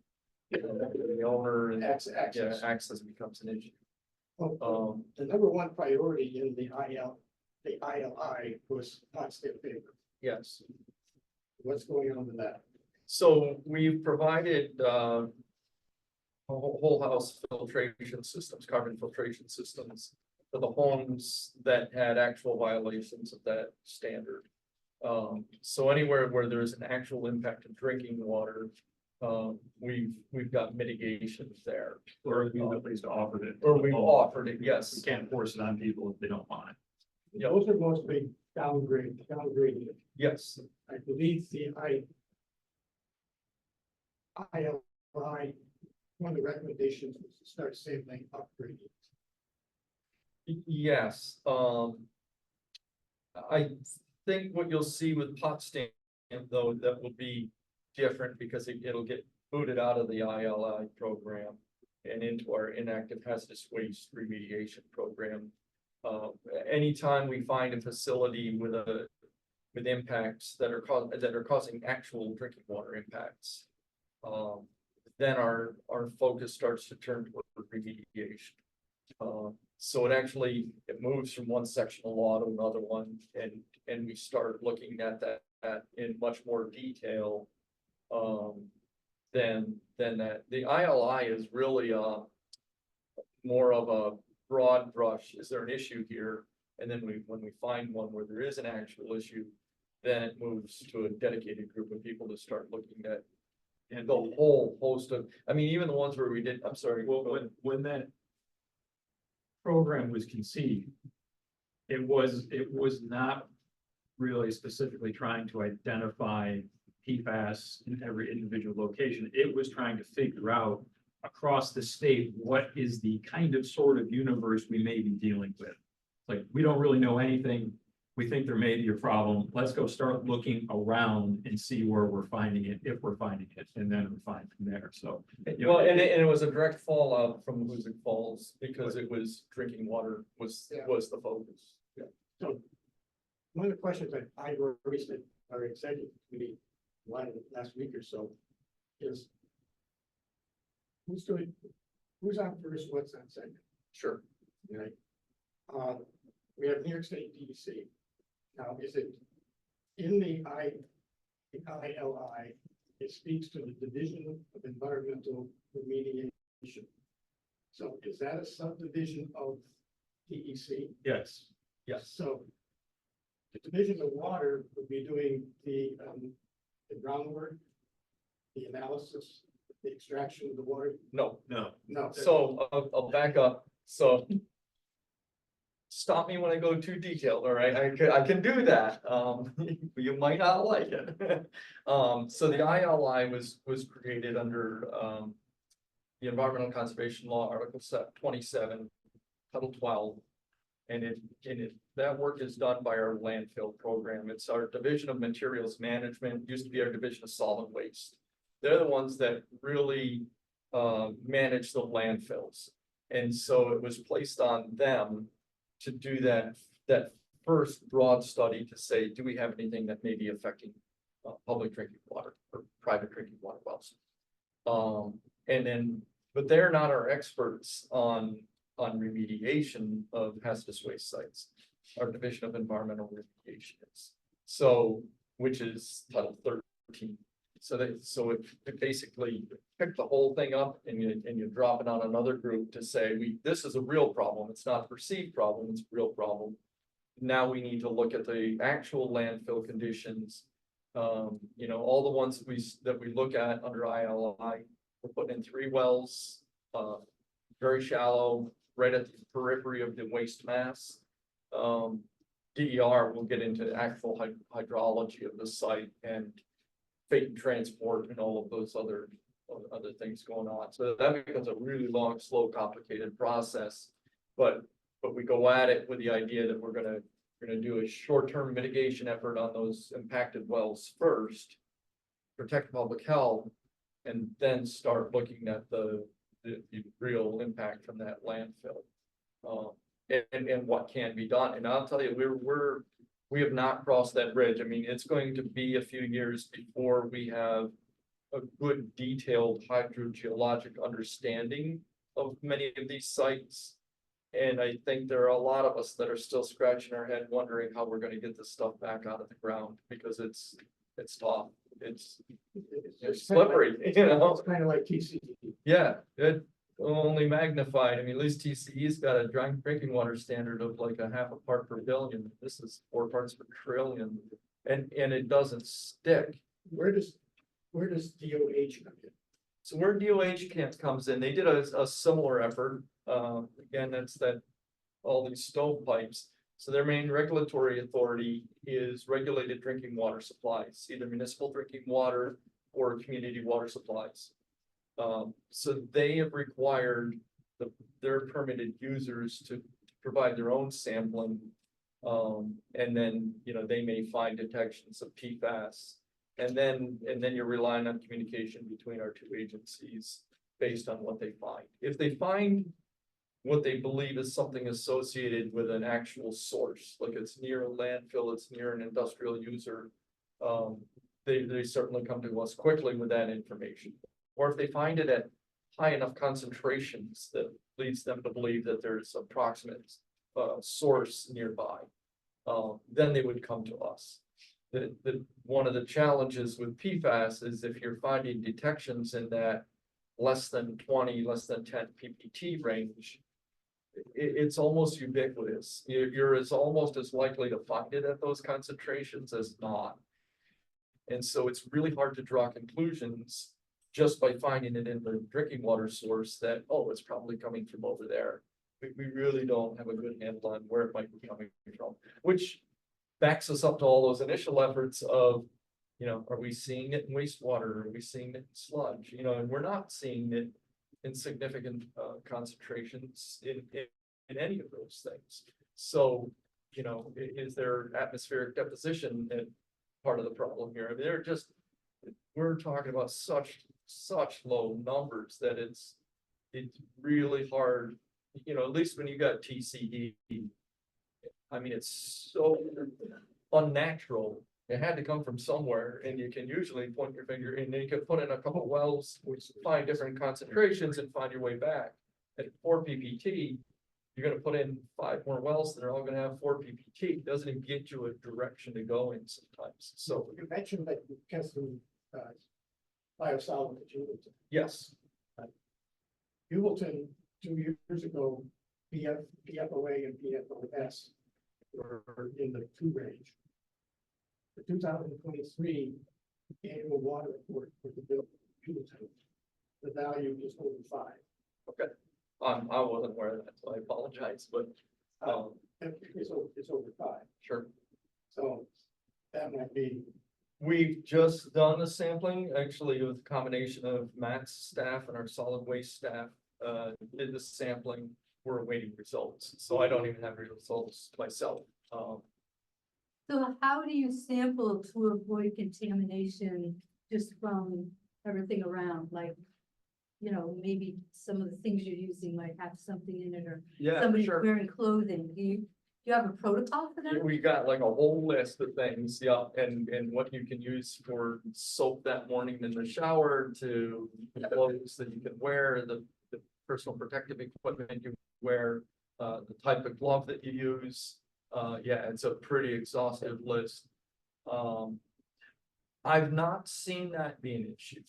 the owner and access becomes an issue. Well, the number one priority in the ILI was Potsdam paper. Yes. What's going on with that? So we've provided whole house filtration systems, carbon filtration systems for the homes that had actual violations of that standard. So anywhere where there's an actual impact to drinking water, we've got mitigations there. Or we've at least offered it. Or we've offered it, yes. We can't force it on people if they don't want it. Yeah. Those are mostly downgraded. Yes. I believe the ILI, one of the recommendations was to start sampling upgrading. Yes, I think what you'll see with Potsdam, though, that will be different because it'll get booted out of the ILI program and into our inactive hazardous waste remediation program. Anytime we find a facility with impacts that are causing actual drinking water impacts, then our focus starts to turn toward remediation. So it moves from one section of law to another one, and we start looking at that in much more detail than that. The ILI is really more of a broad brush. Is there an issue here? And then when we find one where there is an actual issue, then it moves to a dedicated group of people to start looking at and the whole host of, I mean, even the ones where we did, I'm sorry. Well, when that program was conceived, it was not really specifically trying to identify PFAS in every individual location. It was trying to figure out across the state, what is the kind of sort of universe we may be dealing with. Like, we don't really know anything. We think there may be a problem. Let's go start looking around and see where we're finding it, if we're finding it, and then refine from there. So, you know, Well, and it was a direct fallout from Hoosick Falls because it was drinking water was the focus. So one of the questions that I raised at our executive committee last week or so is who's on first, what's on second? Sure. Right? We have New York State DEC. Now, is it in the ILI, it speaks to the Division of Environmental Remediation. So is that a subdivision of DEC? yes, Yes. So the Division of Water would be doing the groundwork, the analysis, the extraction of the water. No, no, No. so I'll back up. So stop me when I go too detailed, all right? I can do that. You might not like it. So the ILI was created under the Environmental Conservation Law, Article 27, Title 12. And that work is done by our landfill program. It's our Division of Materials Management, used to be our Division of Solid Waste. They're the ones that really manage the landfills. And so it was placed on them to do that first broad study to say, do we have anything that may be affecting public drinking water or private drinking water wells? And then, but they're not our experts on remediation of hazardous waste sites. Our Division of Environmental Remediation is. So, which is Title 13. So it basically pick the whole thing up and you drop it on another group to say, this is a real problem. It's not a perceived problem, it's a real problem. Now we need to look at the actual landfill conditions. You know, all the ones that we look at under ILI, we're putting in 3 wells, very shallow, right at the periphery of the waste mass. DER will get into actual hydrology of the site and fate and transport and all of those other things going on. So that becomes a really long, slow, complicated process. But we go at it with the idea that we're gonna do a short-term mitigation effort on those impacted wells first, protect public health, and then start looking at the real impact from that landfill. And what can be done. And I'll tell you, we have not crossed that bridge. I mean, it's going to be a few years before we have a good detailed hydrogeologic understanding of many of these sites. And I think there are a lot of us that are still scratching our head wondering how we're going to get this stuff back out of the ground because it's tough. It's slippery, you know. It's kind of like TCE. Yeah, it only magnified. I mean, at least TCE's got a drinking water standard of like a 0.5 part per billion. This is 4 parts per trillion, and it doesn't stick. Where does DOH come in? So where DOH comes in, they did a similar effort. Again, that's all these stovepipes. So their main regulatory authority is regulated drinking water supplies, either municipal drinking water or community water supplies. So they have required their permitted users to provide their own sampling. And then, you know, they may find detections of PFAS. And then you're relying on communication between our 2 agencies based on what they find. If they find what they believe is something associated with an actual source, like it's near a landfill, it's near an industrial user, they certainly come to us quickly with that information. Or if they find it at high enough concentrations that leads them to believe that there's approximate source nearby, then they would come to us. One of the challenges with PFAS is if you're finding detections in that less than 20, less than 10 ppt range, it's almost ubiquitous. You're almost as likely to find it at those concentrations as not. And so it's really hard to draw conclusions just by finding it in the drinking water source that, oh, it's probably coming from over there. We really don't have a good handle on where it might be coming from, which backs us up to all those initial efforts of You know, are we seeing it in wastewater? Are we seeing it in sludge? You know, and we're not seeing it in significant concentrations in any of those things. So, you know, is there atmospheric deposition and part of the problem here? I mean, they're just, we're talking about such low numbers that it's really hard, you know, at least when you got TCE. I mean, it's so unnatural. It had to come from somewhere, and you can usually point your finger and then you can put in a couple wells, which find different concentrations and find your way back. At 4 PPT, you're gonna put in 5 more wells that are all gonna have 4 PPT. It doesn't even get you a direction to go in sometimes. So You mentioned that you can some biosolvent at Hewlton. yes, Hewlton, 2 years ago, PFOA and PFOS were in the 2 range. The 2023 annual water report for the bill, Hewlton, the value is over 5. okay. I wasn't aware of that, so I apologize, but It's over 5. sure. So that might be, We've just done a sampling, actually, with a combination of Matt's staff and our solid waste staff, did the sampling. We're awaiting results, so I don't even have results myself. So how do you sample to avoid contamination just from everything around, like, you know, maybe some of the things you're using might have something in it, or Yeah, somebody's sure. wearing clothing, do you have a protocol for that? We got like a whole list of things, yeah, and what you can use for soap that morning in the shower, to clothes that you can wear, the personal protective equipment you wear, the type of glove that you use. Yeah, it's a pretty exhaustive list. I've not seen that be an issue.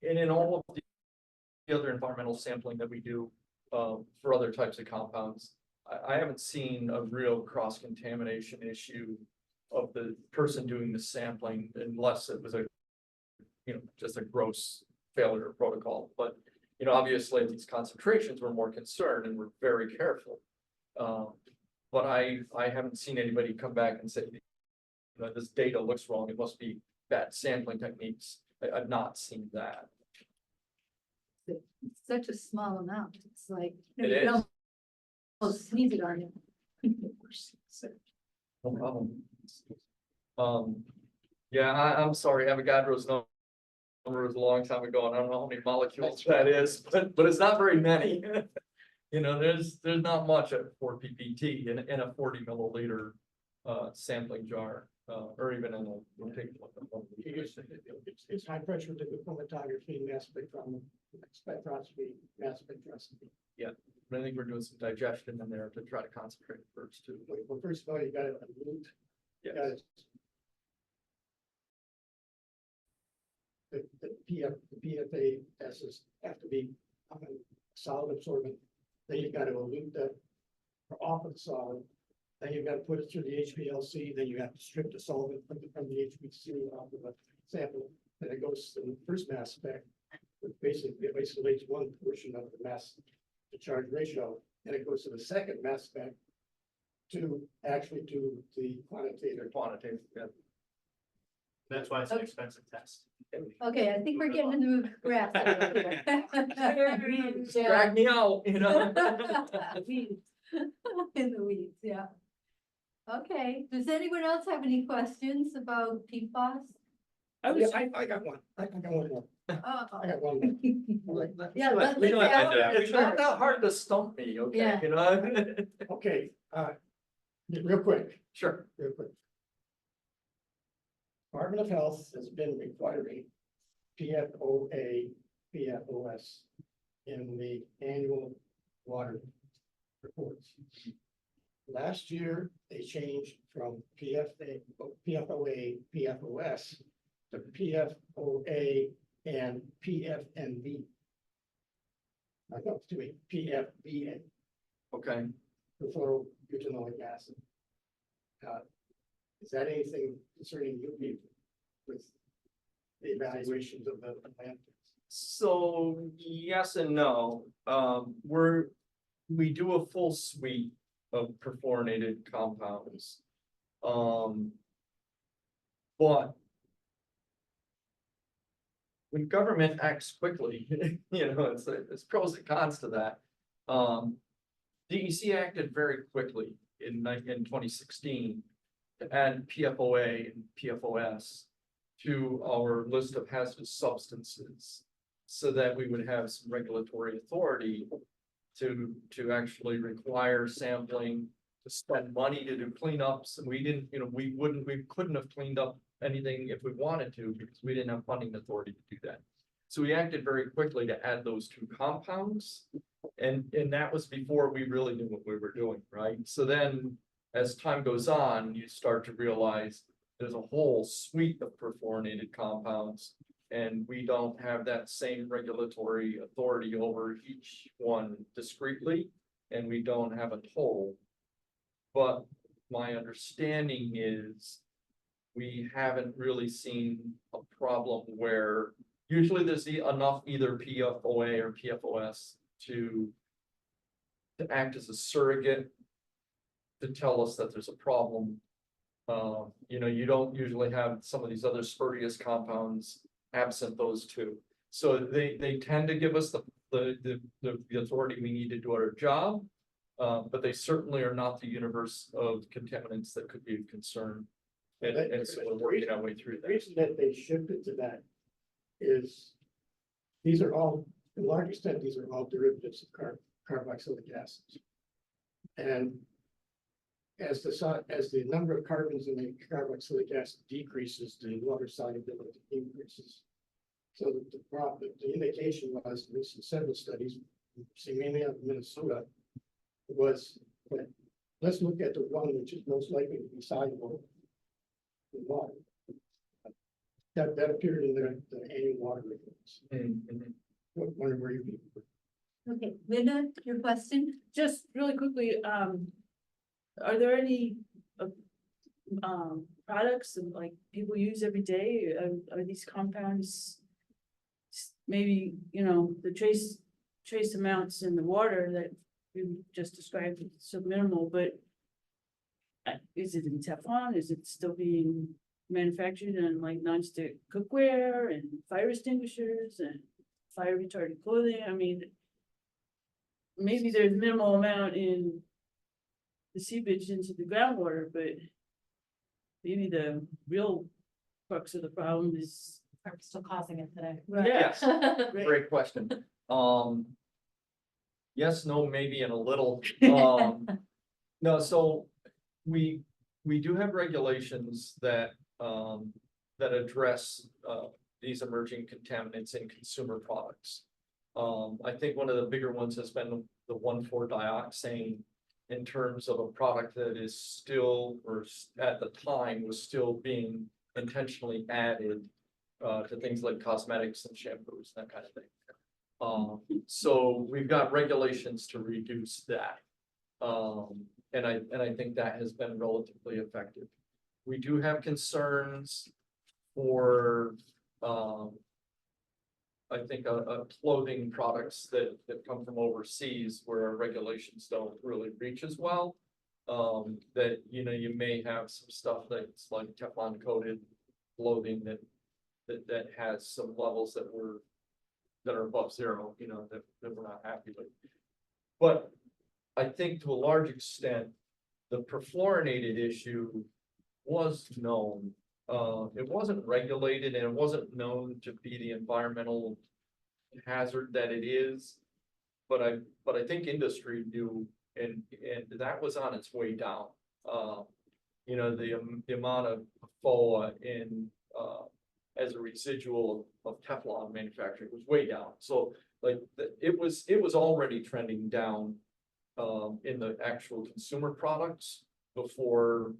And in all of the other environmental sampling that we do, for other types of compounds, I haven't seen a real cross-contamination issue of the person doing the sampling, unless it was just a gross failure of protocol. But, you know, obviously these concentrations we're more concerned and we're very careful. But I haven't seen anybody come back and say, you know, this data looks wrong, it must be bad sampling techniques. I've not seen that. It's such a small amount, it's like. It you is. don't almost sneeze it on you. No problem. Yeah, I'm sorry, Avogadro's number was a long time ago, and I don't know how many molecules that is, but it's not very many. You know, there's not much at 4 PPT in a 40 milliliter sampling jar, or even in a. We'll take a look at one. it's high pressure liquid chromatography, mass spectroscopy, mass spectroscopy. Yeah, but I think we're doing some digestion in there to try to concentrate first too. Well, first of all, you got to dilute. Yes. The PFASs have to be solid absorbent. Then you've got to elute that off of the solid. Then you've got to put it through the HPLC. Then you have to strip the solvent from the HPLC off of the sample. Then it goes to the first mass spec, which basically isolates one portion of the mass to charge ratio. And it goes to the second mass spec to actually do the quantitative. Yeah. That's why it's an expensive test. Okay, I think we're getting into the grass. Yeah. Drag me out, you know. In the weeds, yeah. Okay, does anyone else have any questions about PFAS? I got one. I got one more. I got one more. Yeah, It's let's not that hard to stump me, okay, Yeah. you know? Okay, real quick. Sure. Real quick. Department of Health has been requiring PFOA, PFOS in the annual water reports. Last year, they changed from PFOA, PFOS to PFOA and PFNB. I thought to be PFBN. Okay. Fluorobutanoic acid. Is that anything concerning you people with the evaluations of the plant? So yes and no. We do a full suite of perfluorinated compounds. But when government acts quickly, it's pros and cons to that. DEC acted very quickly in 2016 to add PFOA and PFOS to our list of hazardous substances, so that we would have some regulatory authority to actually require sampling, to spend money to do cleanups. And we didn't, we couldn't have cleaned up anything if we wanted to, because we didn't have funding authority to do that. So we acted very quickly to add those two compounds. And that was before we really knew what we were doing, right? So then as time goes on, you start to realize there's a whole suite of perfluorinated compounds, and we don't have that same regulatory authority over each one discreetly, and we don't have a total. But my understanding is we haven't really seen a problem where usually there's enough either PFOA or PFOS to act as a surrogate to tell us that there's a problem. You don't usually have some of these other spurious compounds absent those two. So they tend to give us the authority we need to do our job, but they certainly are not the universe of contaminants that could be of concern. And so we're working our way through The that. reason that they shifted to that is these are all, to a large extent, these are all derivatives of carboxylic acids. And as the number of carbons in the carboxylic acid decreases, the water solubility increases. So the indication was, at least in several studies, mainly out of Minnesota, was that let's look at the one which is most likely to be soluble in water. That appeared in the annual water reports. Wonder where you. Okay, Linda, your question? Just really quickly, are there any products that like people use every day? Are these compounds maybe, the trace amounts in the water that you just described so minimal, but is it in Teflon? Is it still being manufactured in like nonstick cookware and fire extinguishers and fire retardant clothing? I mean, maybe there's minimal amount in the seepage into the groundwater, but maybe the real crux of the problem is still causing it today. Yes, great question. Yes, no, maybe, and a little. No, so we do have regulations that address these emerging contaminants in consumer products. I think one of the bigger ones has been the 1,4-dioxane, in terms of a product that is still, or at the time was still being intentionally added to things like cosmetics and shampoos, that kind of thing. So we've got regulations to reduce that. And I think that has been relatively effective. We do have concerns for I think clothing products that come from overseas where our regulations don't really reach as well. That you may have some stuff that's like Teflon coated clothing that has some levels that are above zero, that we're not happy with. But I think to a large extent, the perfluorinated issue was known. It wasn't regulated and it wasn't known to be the environmental hazard that it is. But I think industry knew, and that was on its way down. The amount of FOA in as a residual of Teflon manufacturing was way down. So it was already trending down in the actual consumer products before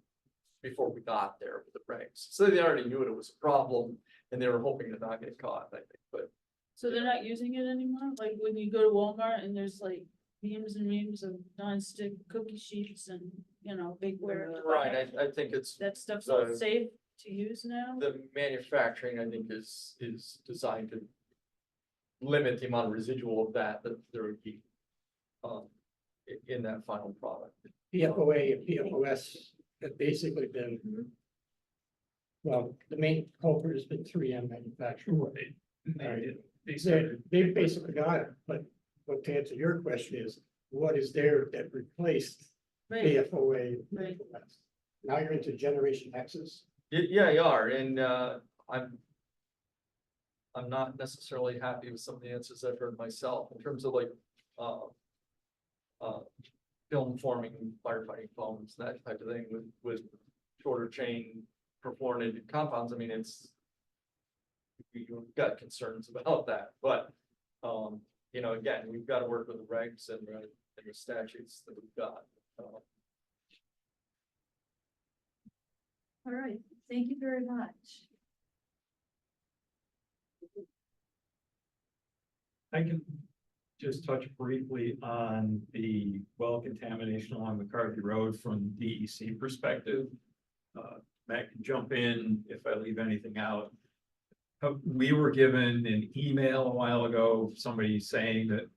we got there with the regs. So they already knew it was a problem and they were hoping to not get caught, I think, but. So they're not using it anymore? Like when you go to Walmart and there's like reams and reams of nonstick cookie sheets and, bakeware. Right, I think it's. That stuff's all safe to use now? The manufacturing, I think, is designed to limit the amount of residual of that there would be in that final product. PFOA and PFOS have basically been, well, the main culprit has been 3M manufacturing. They basically got it, but to answer your question is, what is there that replaced Right, AFOA? right. Now you're into Generation X's. Yeah, you are, and I'm not necessarily happy with some of the answers I've heard myself in terms of like film forming, firefighting foams, that type of thing with shorter chain perforated compounds. I mean, we've got concerns about that, but you know, again, we've got to work with the regs and the statutes that we've got. All right, thank you very much. I can just touch briefly on the well contamination along McCarthy Road from DEC perspective. Matt can jump in if I leave anything out. We were given an email a while ago, somebody saying that,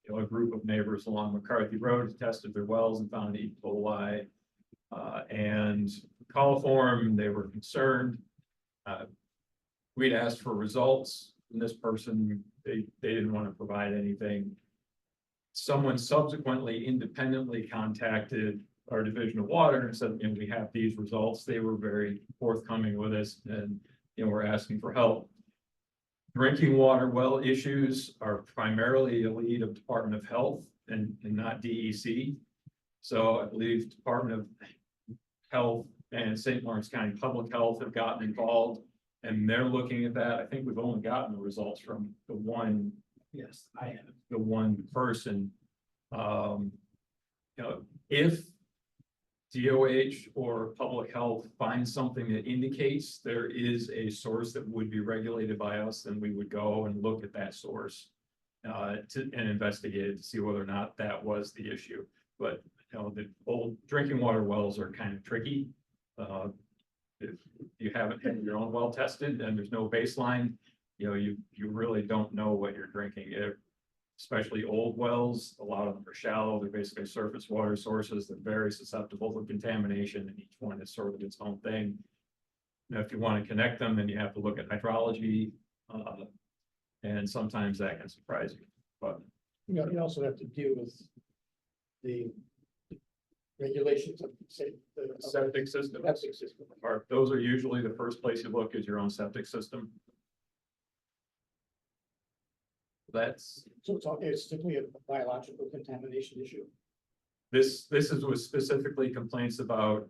you know, a group of neighbors along McCarthy Road tested their wells and found E. coli. And coliform, they were concerned. We'd asked for results from this person. They didn't want to provide anything. Someone subsequently independently contacted our Division of Water and said, you know, we have these results. They were very forthcoming with us, and, you know, we're asking for help. Drinking water well issues are primarily a lead of Department of Health and not DEC. So I believe Department of Health and St. Lawrence County Public Health have gotten involved, and they're looking at that. I think we've only gotten the results from the one. Yes, I have. The one person. You know, if DOH or public health finds something that indicates there is a source that would be regulated by us, then we would go and look at that source and investigate it to see whether or not that was the issue. But, you know, the old drinking water wells are kind of tricky. If you haven't had your own well tested and there's no baseline, you know, you really don't know what you're drinking. Especially old wells, a lot of them are shallow. They're basically surface water sources. They're very susceptible to contamination, and each one is sort of its own thing. Now, if you want to connect them, then you have to look at hydrology, and sometimes that can surprise you. But You also have to deal with the regulations of the septic system. Septic system. Those are usually the first place you look, is your own septic system. That's It's simply a biological contamination issue. this was specifically complaints about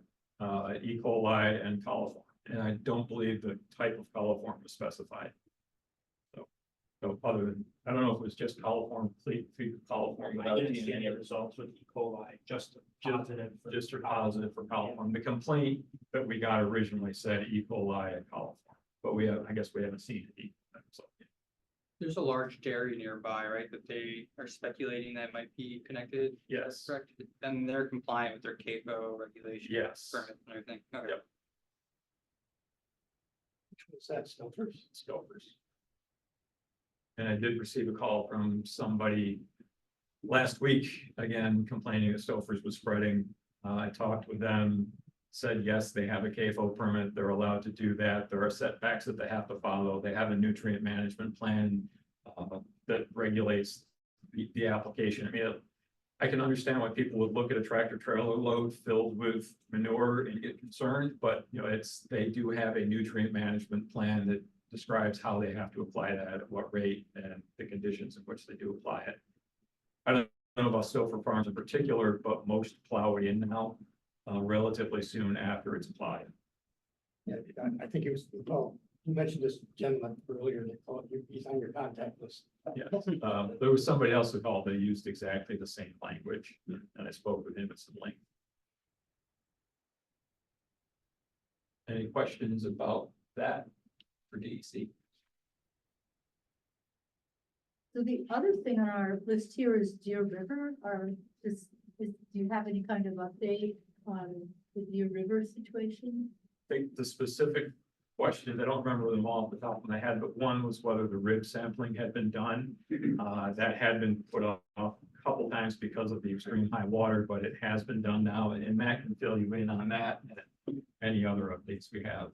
E. coli and coliform, and I don't believe the type of coliform was specified. So other than, I don't know if it was just coliform, complete coliform. I didn't see any results with E. coli, just positive. Just positive for coliform. The complaint that we got originally said E. coli and coliform, but I guess we haven't seen it. So. There's a large dairy nearby, right, that they are speculating that might be connected. Yes. Correct, and they're compliant with their CAFO regulation. Yes. Permits and everything. Okay. Yep. Which was that, Scopers. And I did receive a call from somebody last week, again, complaining that Stouffer's was spreading. I talked with them, said, yes, they have a CAFO permit. They're allowed to do that. There are setbacks that they have to follow. They have a nutrient management plan that regulates the application. I mean, I can understand why people would look at a tractor trailer load filled with manure and get concerned, but you know, they do have a nutrient management plan that describes how they have to apply that, at what rate, and the conditions in which they do apply it. I don't know about Stouffer Farms in particular, but most plow it in now relatively soon after it's applied. Yeah, I think it was, well, you mentioned this gentleman earlier, they called you, he's on your contact list. Yeah, there was somebody else who called, they used exactly the same language, and I spoke with him at some length. Any questions about that for DEC? So the other thing on our list here is Deer River. Do you have any kind of update on the Deer River situation? I think the specific questions, I don't remember them all off the top of my head, but one was whether the rib sampling had been done. That had been put off a couple times because of the extreme high water, but it has been done now, and Matt can fill you in on that and any other updates we have.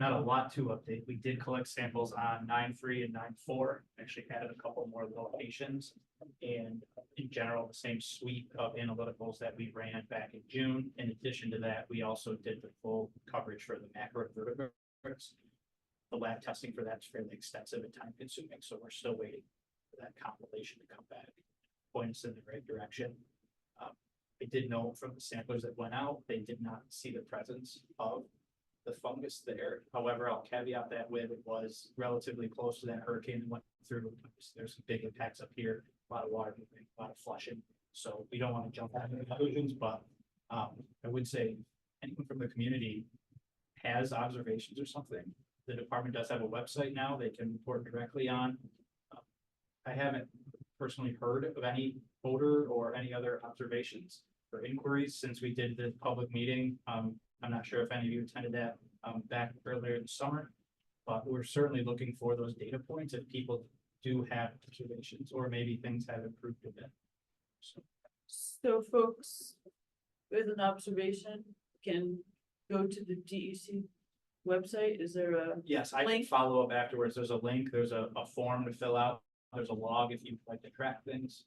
not a lot to update. We did collect samples on 9-3 and 9-4. Actually added a couple more locations. And in general, the same suite of analyticals that we ran back in June. In addition to that, we also did the full coverage for the macro vertebrates. The lab testing for that's fairly extensive and time consuming, so we're still waiting for that compilation to come back, point us in the right direction. I did know from the samplers that went out, they did not see the presence of the fungus there. However, I'll caveat that with it was relatively close to that hurricane that went through. There's some big impacts up here, a lot of water moving, a lot of flushing. So we don't want to jump out into conclusions, but I would say anyone from the community has observations or something. The department does have a website now they can report directly on. I haven't personally heard of any odor or any other observations or inquiries since we did the public meeting. I'm not sure if any of you attended that back earlier in the summer, but we're certainly looking for those data points if people do have observations or maybe things have improved a bit. So folks with an observation can go to the DEC website. Is there a? Yes, I can link? follow up afterwards. There's a link, there's a form to fill out. There's a log if you'd like to track things.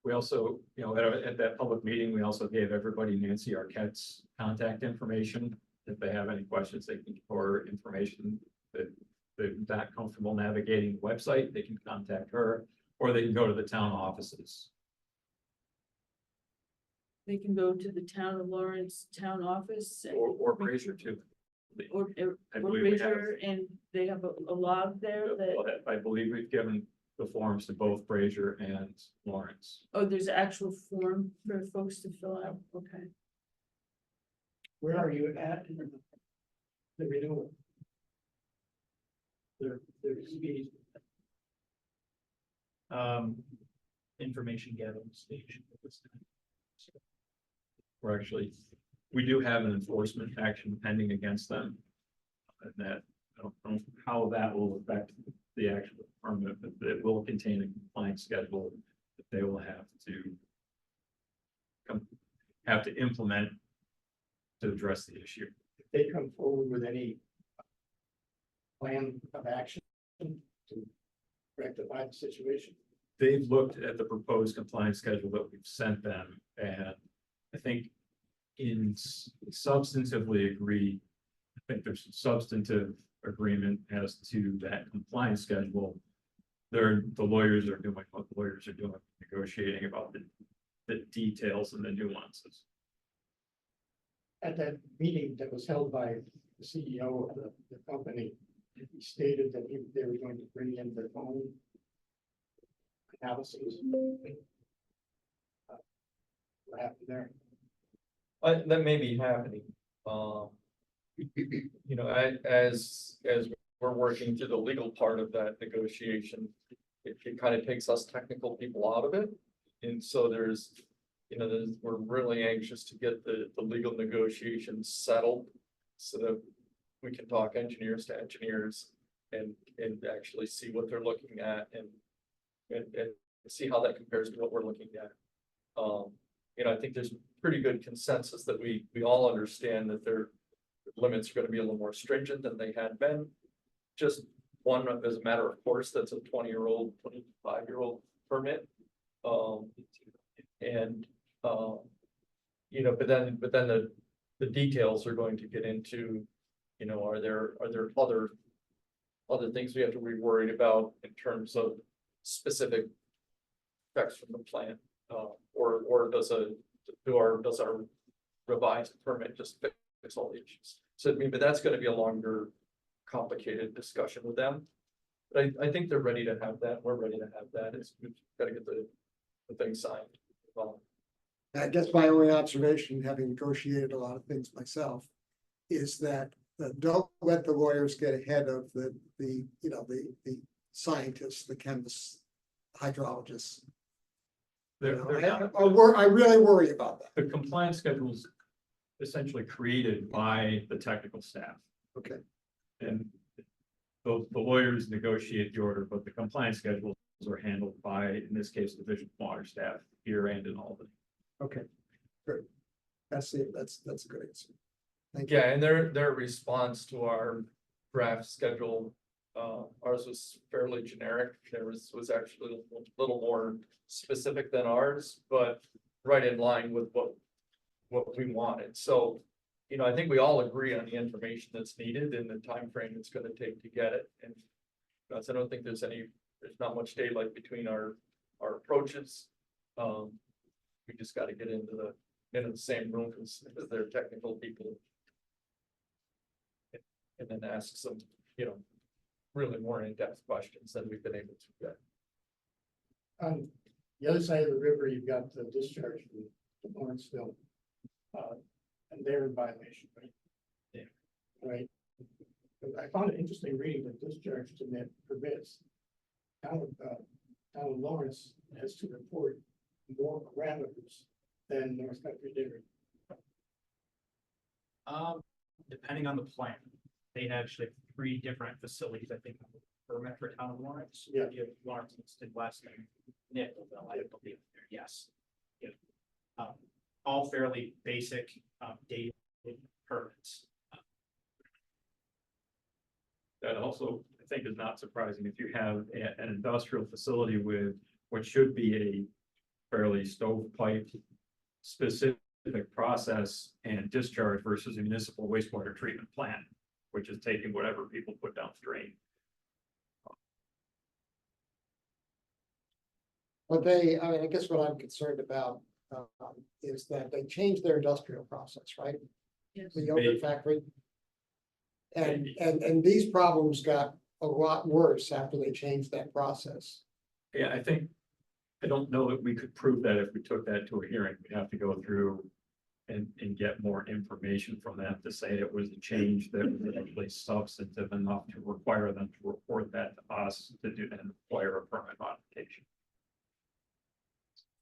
We also, at that public meeting, we also gave everybody Nancy Arquette's contact information. If they have any questions, they can, or information that they're not comfortable navigating the website, they can contact her, or they can go to the town offices. They can go to the town of Lawrence town office. Or Brazier too. Or I believe we have. Brazier, and they have a log there that, I believe we've given the forms to both Brazier and Lawrence. oh, there's an actual form for folks to fill out, okay. Where are you at in the renewal? The EVs. Information gathering stage at this time. We're actually, we do have an enforcement action pending against them. And that, I don't know how that will affect the actual permit, but it will contain a compliance schedule that they will have to implement to address the issue. If they come forward with any plan of action to rectify the situation. They've looked at the proposed compliance schedule that we've sent them, and I think substantively agree. I think there's substantive agreement as to that compliance schedule. The lawyers are doing what the lawyers are doing, negotiating about the details and the nuances. At that meeting that was held by the CEO of the company, he stated that they were going to bring in their own analysis. What happened there? That may be happening. As we're working through the legal part of that negotiation, it kind of takes us technical people out of it. And so we're really anxious to get the legal negotiations settled so that we can talk engineers to engineers and actually see what they're looking at and see how that compares to what we're looking at. I think there's pretty good consensus that we all understand that their limits are going to be a little more stringent than they had been. Just one, as a matter of course, that's a 20-year-old, 25-year-old permit. But then the details are going to get into, are there other things we have to be worried about in terms of specific effects from the plant, or does our revised permit just fix all the issues? So but that's going to be a longer, complicated discussion with them. But I think they're ready to have that. We're ready to have that. We've got to get the thing signed. I guess my only observation, having negotiated a lot of things myself, is that don't let the lawyers get ahead of the scientists, the chemists, hydrologists. I really worry about that. The compliance schedule is essentially created by the technical staff. Okay. And the lawyers negotiate the order, but the compliance schedules are handled by, in this case, Division of Water staff here and in Albany. Okay, good. That's a good answer. Thank you. Yeah, and their response to our draft schedule, ours was fairly generic. There was actually a little more specific than ours, but right in line with what we wanted. So, you know, I think we all agree on the information that's needed and the time frame it's gonna take to get it. And I don't think there's not much daylight between our approaches. We just gotta get into the same room as their technical people. And then ask some, you know, really more in-depth questions than we've been able to get. On the other side of the river, you've got the discharge from Lawrenceville. And they're in violation, right? Yeah. Right. But I found it interesting reading the discharge permits. Town of Lawrence has to report more parameters than North Country did. Depending on the plan, they actually have 3 different facilities, I think, permit for town of Lawrence. Yeah. You have Lawrence, Easton, West, and Nickelville, I believe there, yes. Yeah. All fairly basic, data permits. That also, I think, is not surprising if you have an industrial facility with what should be a fairly stovepipe specific process and discharge versus a municipal wastewater treatment plant, which is taking whatever people put down the drain. But I guess what I'm concerned about is that they changed their industrial process, right? Yes. The yogurt factory. And these problems got a lot worse after they changed that process. Yeah, I don't know that we could prove that if we took that to a hearing. We'd have to go through and get more information from them to say it was a change that was actually substantive enough to require them to report that to us to do and require a permit modification.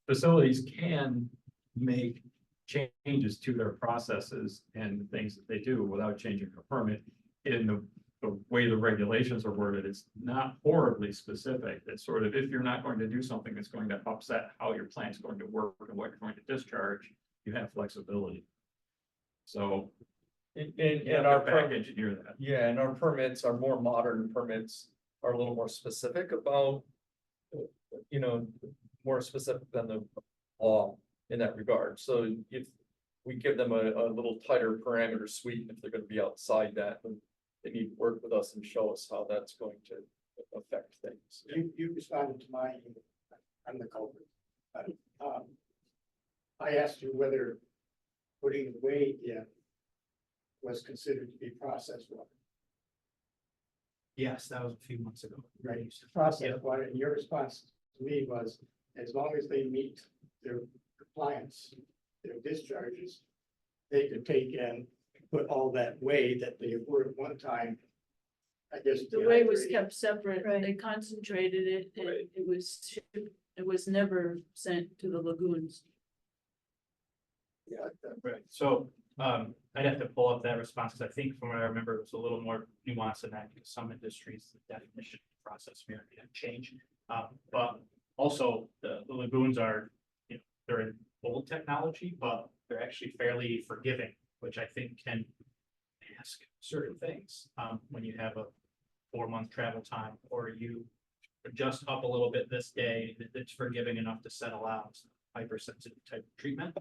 Facilities can make changes to their processes and the things that they do without changing a permit. In the way the regulations are worded, it's not horribly specific. It's sort of, if you're not going to do something that's going to upset how your plant's going to work and what you're going to discharge, you have flexibility. So And our back engineer that. Yeah, and our permits, our more modern permits are a little more specific about, you know, more specific than the law in that regard. So if we give them a little tighter parameter suite, if they're gonna be outside that, then they need to work with us and show us how that's going to affect things. You responded to my, I'm the culprit. I asked you whether putting the weight in was considered to be processed water. Yes, that was a few months ago. Right, processed water, and your response to me was, as long as they meet their compliance, their discharges, they could take and put all that whey that they were at one time, I guess. The whey was dehydrated. kept separate, they concentrated it, and it was never sent to the lagoons. Yeah, Right, so, I'd have to pull up that response, because I think from what I remember, it was a little more nuanced than that, because some industries, the definition of process may change. But also, the lagoons are, you know, they're an old technology, but they're actually fairly forgiving, which I think can ask certain things. When you have a 4-month travel time, or you adjust up a little bit this day, it's forgiving enough to settle out hypersensitive type of treatment.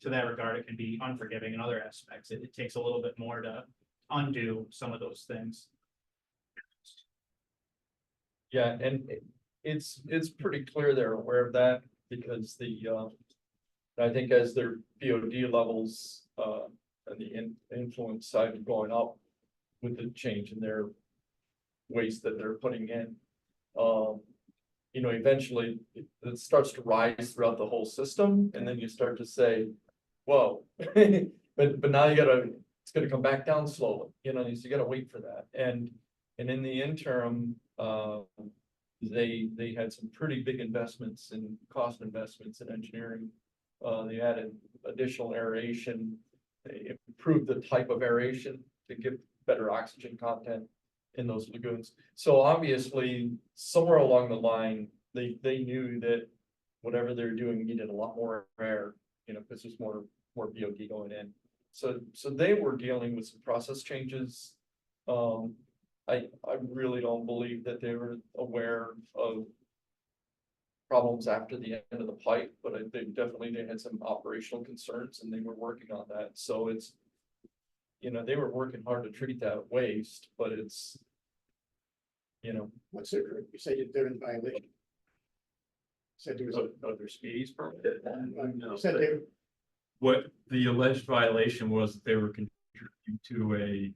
To that regard, it can be unforgiving in other aspects. It takes a little bit more to undo some of those things. Yeah, and it's pretty clear they're aware of that, because I think as their BOD levels, and the influence side are going up with the change in their waste that they're putting in, you know, eventually it starts to rise throughout the whole system, and then you start to say, whoa, but now it's gonna come back down slowly, you know, so you gotta wait for that. And in the interim, they had some pretty big investments and cost investments in engineering. They added additional aeration, they improved the type of aeration to give better oxygen content in those lagoons. So obviously, somewhere along the line, they knew that whatever they're doing needed a lot more air, you know, because there's more BOD going in. So they were dealing with some process changes. I really don't believe that they were aware of problems after the end of the pipe, but they had some operational concerns and they were working on that. So it's, you know, they were working hard to treat that waste, but it's, you know. What's it, you say they're in violation? Said there was a. Other speedies permit. You said they, What the alleged violation was, that they were contributing to a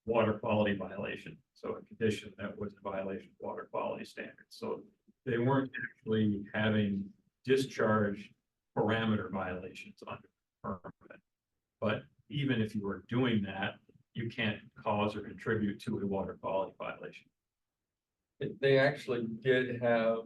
water quality violation. So a condition that was a violation of water quality standards. So they weren't actually having discharge parameter violations under the permit. But even if you were doing that, you can't cause or contribute to a water quality violation. They actually did have,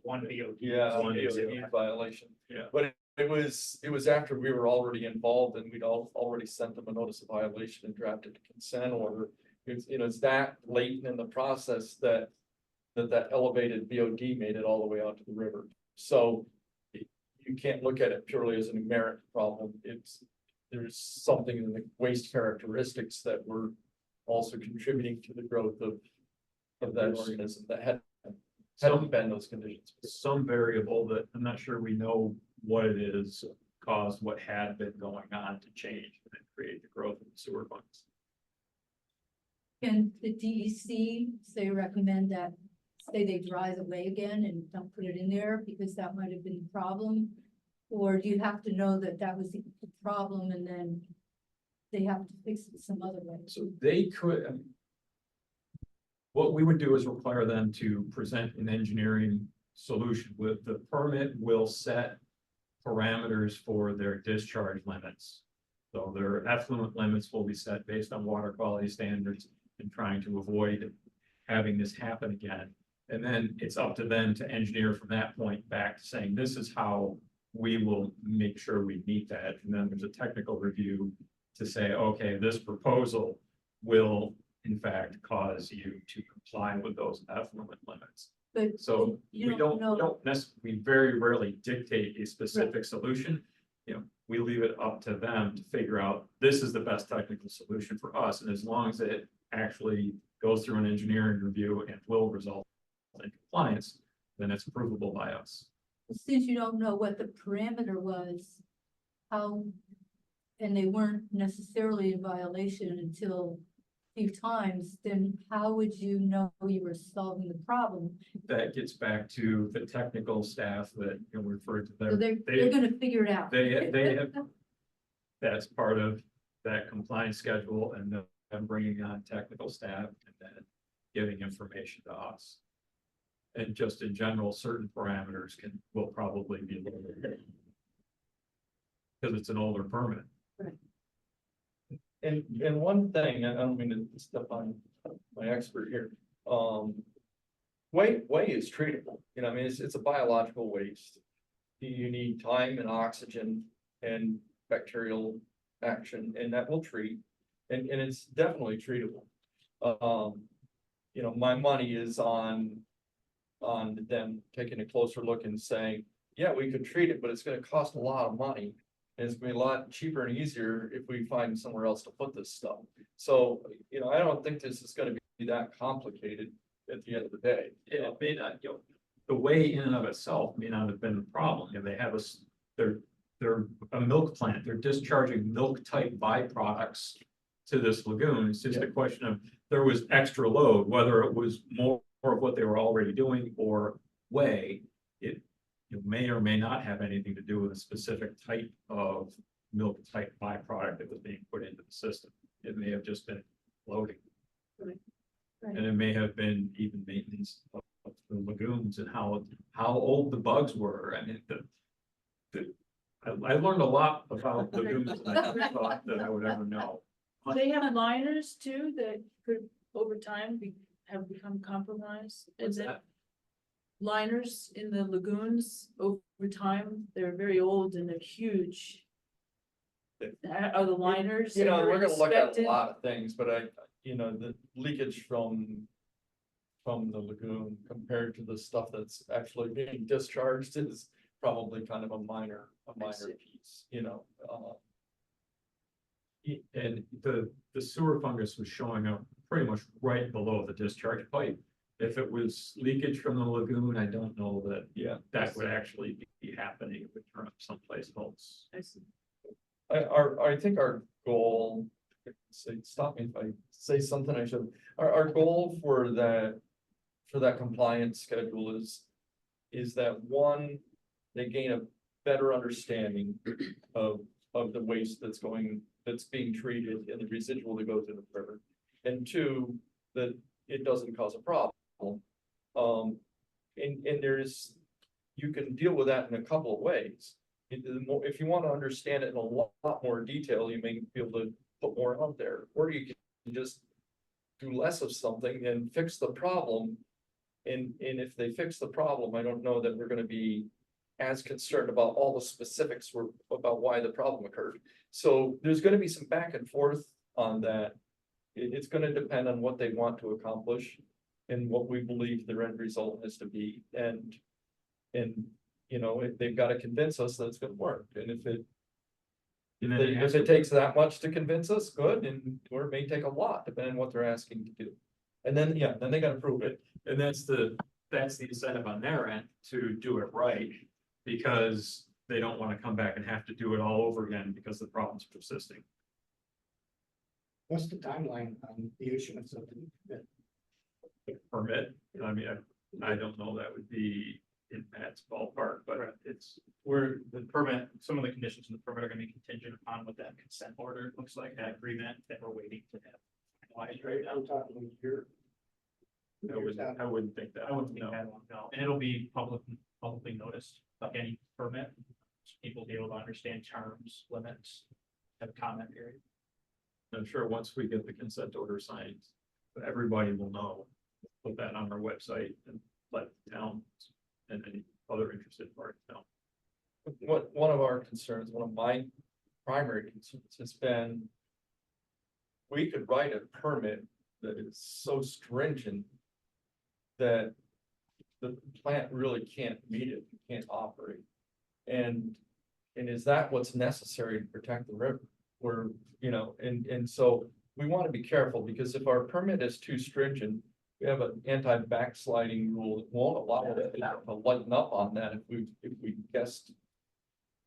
One BOD. yeah, One a BOD. violation. Yeah. But it was after we were already involved and we'd already sent them a notice of violation and drafted a consent order. It's, you know, it's that late in the process that elevated BOD made it all the way out to the river. So you can't look at it purely as a numeric problem. There's something in the waste characteristics that were also contributing to the growth of that organism that hadn't been those conditions. Some variable that I'm not sure we know what it is caused what had been going on to change and create the growth of the sewer funds. Can the DEC say recommend that, say they drive away again and don't put it in there because that might have been the problem? Or do you have to know that that was the problem and then they have to fix it some other way? So they could, what we would do is require them to present an engineering solution. With the permit will set parameters for their discharge limits. So their effluent limits will be set based on water quality standards and trying to avoid having this happen again. And then it's up to them to engineer from that point back to saying, this is how we will make sure we meet that. And then there's a technical review to say, okay, this proposal will in fact cause you to comply with those effluent limits. But So you we don't don't know. we very rarely dictate a specific solution. You know, we leave it up to them to figure out, this is the best technical solution for us. And as long as it actually goes through an engineering review and will result in compliance, then it's provable by us. Since you don't know what the parameter was, how, and they weren't necessarily in violation until a few times, then how would you know you were solving the problem? That gets back to the technical staff that you know, referred to there. So they're gonna figure it out. They have, that's part of that compliance schedule and them bringing on technical staff and then giving information to us. And just in general, certain parameters will probably be a little bit. Because it's an older permit. And one thing, I don't mean to step on my expert here, whey is treatable, you know, I mean, it's a biological waste. You need time and oxygen and bacterial action, and that will treat, and it's definitely treatable. You know, my money is on them taking a closer look and saying, yeah, we could treat it, but it's gonna cost a lot of money. And it's gonna be a lot cheaper and easier if we find somewhere else to put this stuff. So, you know, I don't think this is gonna be that complicated at the end of the day. It may not, you know, the way in and of itself may not have been the problem. You know, they have they're a milk plant. They're discharging milk type byproducts to this lagoon. It's just a question of there was extra load, whether it was more of what they were already doing or whey. It may or may not have anything to do with a specific type of milk type byproduct that was being put into the system. It may have just been loading. Right. And it may have been even maintenance of the lagoons and how old the bugs were. I mean, I learned a lot about lagoons that I never thought that I would ever know. They have liners too that could over time have become compromised. What's And then that? liners in the lagoons over time, they're very old and they're huge. Are the liners? You know, ever we're gonna look at a inspected? lot of things, but you know, the leakage from the lagoon compared to the stuff that's actually being discharged is probably kind of a minor piece, you know. And the sewer fungus was showing up pretty much right below the discharge pipe. If it was leakage from the lagoon, I don't know that, that would actually be happening. It would turn up someplace else. I think our goal, stop me if I say something I should, our goal for that compliance schedule is that one, they gain a better understanding of the waste that's being treated and the residual that goes in the river. And two, that it doesn't cause a problem. And you can deal with that in a couple of ways. If you want to understand it in a lot more detail, you may be able to put more out there, or you can just do less of something and fix the problem. And if they fix the problem, I don't know that we're going to be as concerned about all the specifics about why the problem occurred. So there's going to be some back and forth on that. It's going to depend on what they want to accomplish and what we believe the end result is to be. And you know, they've got to convince us that it's going to work. And if it takes that much to convince us, good, or it may take a lot, depending on what they're asking to do. And then, then they got to prove it. And that's the incentive on their end to do it right, because they don't want to come back and have to do it all over again because the problem's persisting. What's the timeline on the issuance of the Permit, I mean, I don't know, that would be in Pat's ballpark, but it's Where the permit, some of the conditions in the permit are gonna be contingent upon what that consent order looks like, that agreement that we're waiting to have. finalized right now. I'm talking a year. I wouldn't think that. I wouldn't think that long, no, and it'll be publicly noticed, like any permit. So people will be able to understand terms, limits, have a comment period. I'm sure once we get the consent order signed, everybody will know. Put that on our website and let towns and any other interested parties know. One of our concerns, one of my primary concerns has been, we could write a permit that is so stringent that the plant really can't meet it, can't operate. And is that what's necessary to protect the river? Where, you know, and so we want to be careful, because if our permit is too stringent, we have an anti-backsliding rule that won't allow it to lighten up on that if we guessed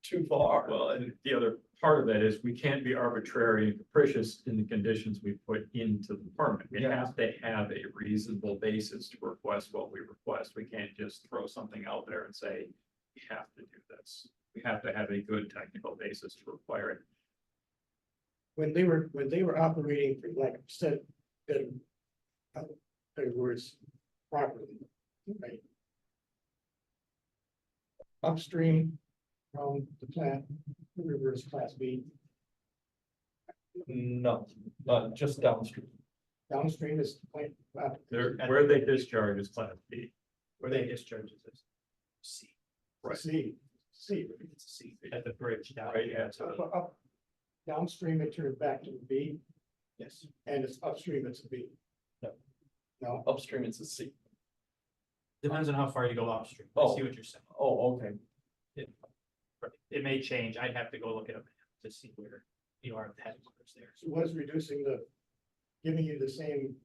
too far. Well, and the other part of that is we can't be arbitrary and capricious in the conditions we put into the permit. We have to have a reasonable basis to request what we request. We can't just throw something out there and say, we have to do this. We have to have a good technical basis to require it. When they were operating, like I said, their words properly, right? Upstream from the plant, the river is class B. No, just downstream. Downstream is plant. Where they discharge is class B. Where they discharge is C. Right. C. It's a C at the bridge down. Right, yeah. Up, downstream, it turns back to the B, Yes. and it's upstream, it's a B. No. No, Upstream, it's a C. Depends on how far you go upstream. I Oh. see what you're saying. Oh, okay. It may change. I'd have to go look at a map to see where you are at the headquarters there. so what's reducing giving you the same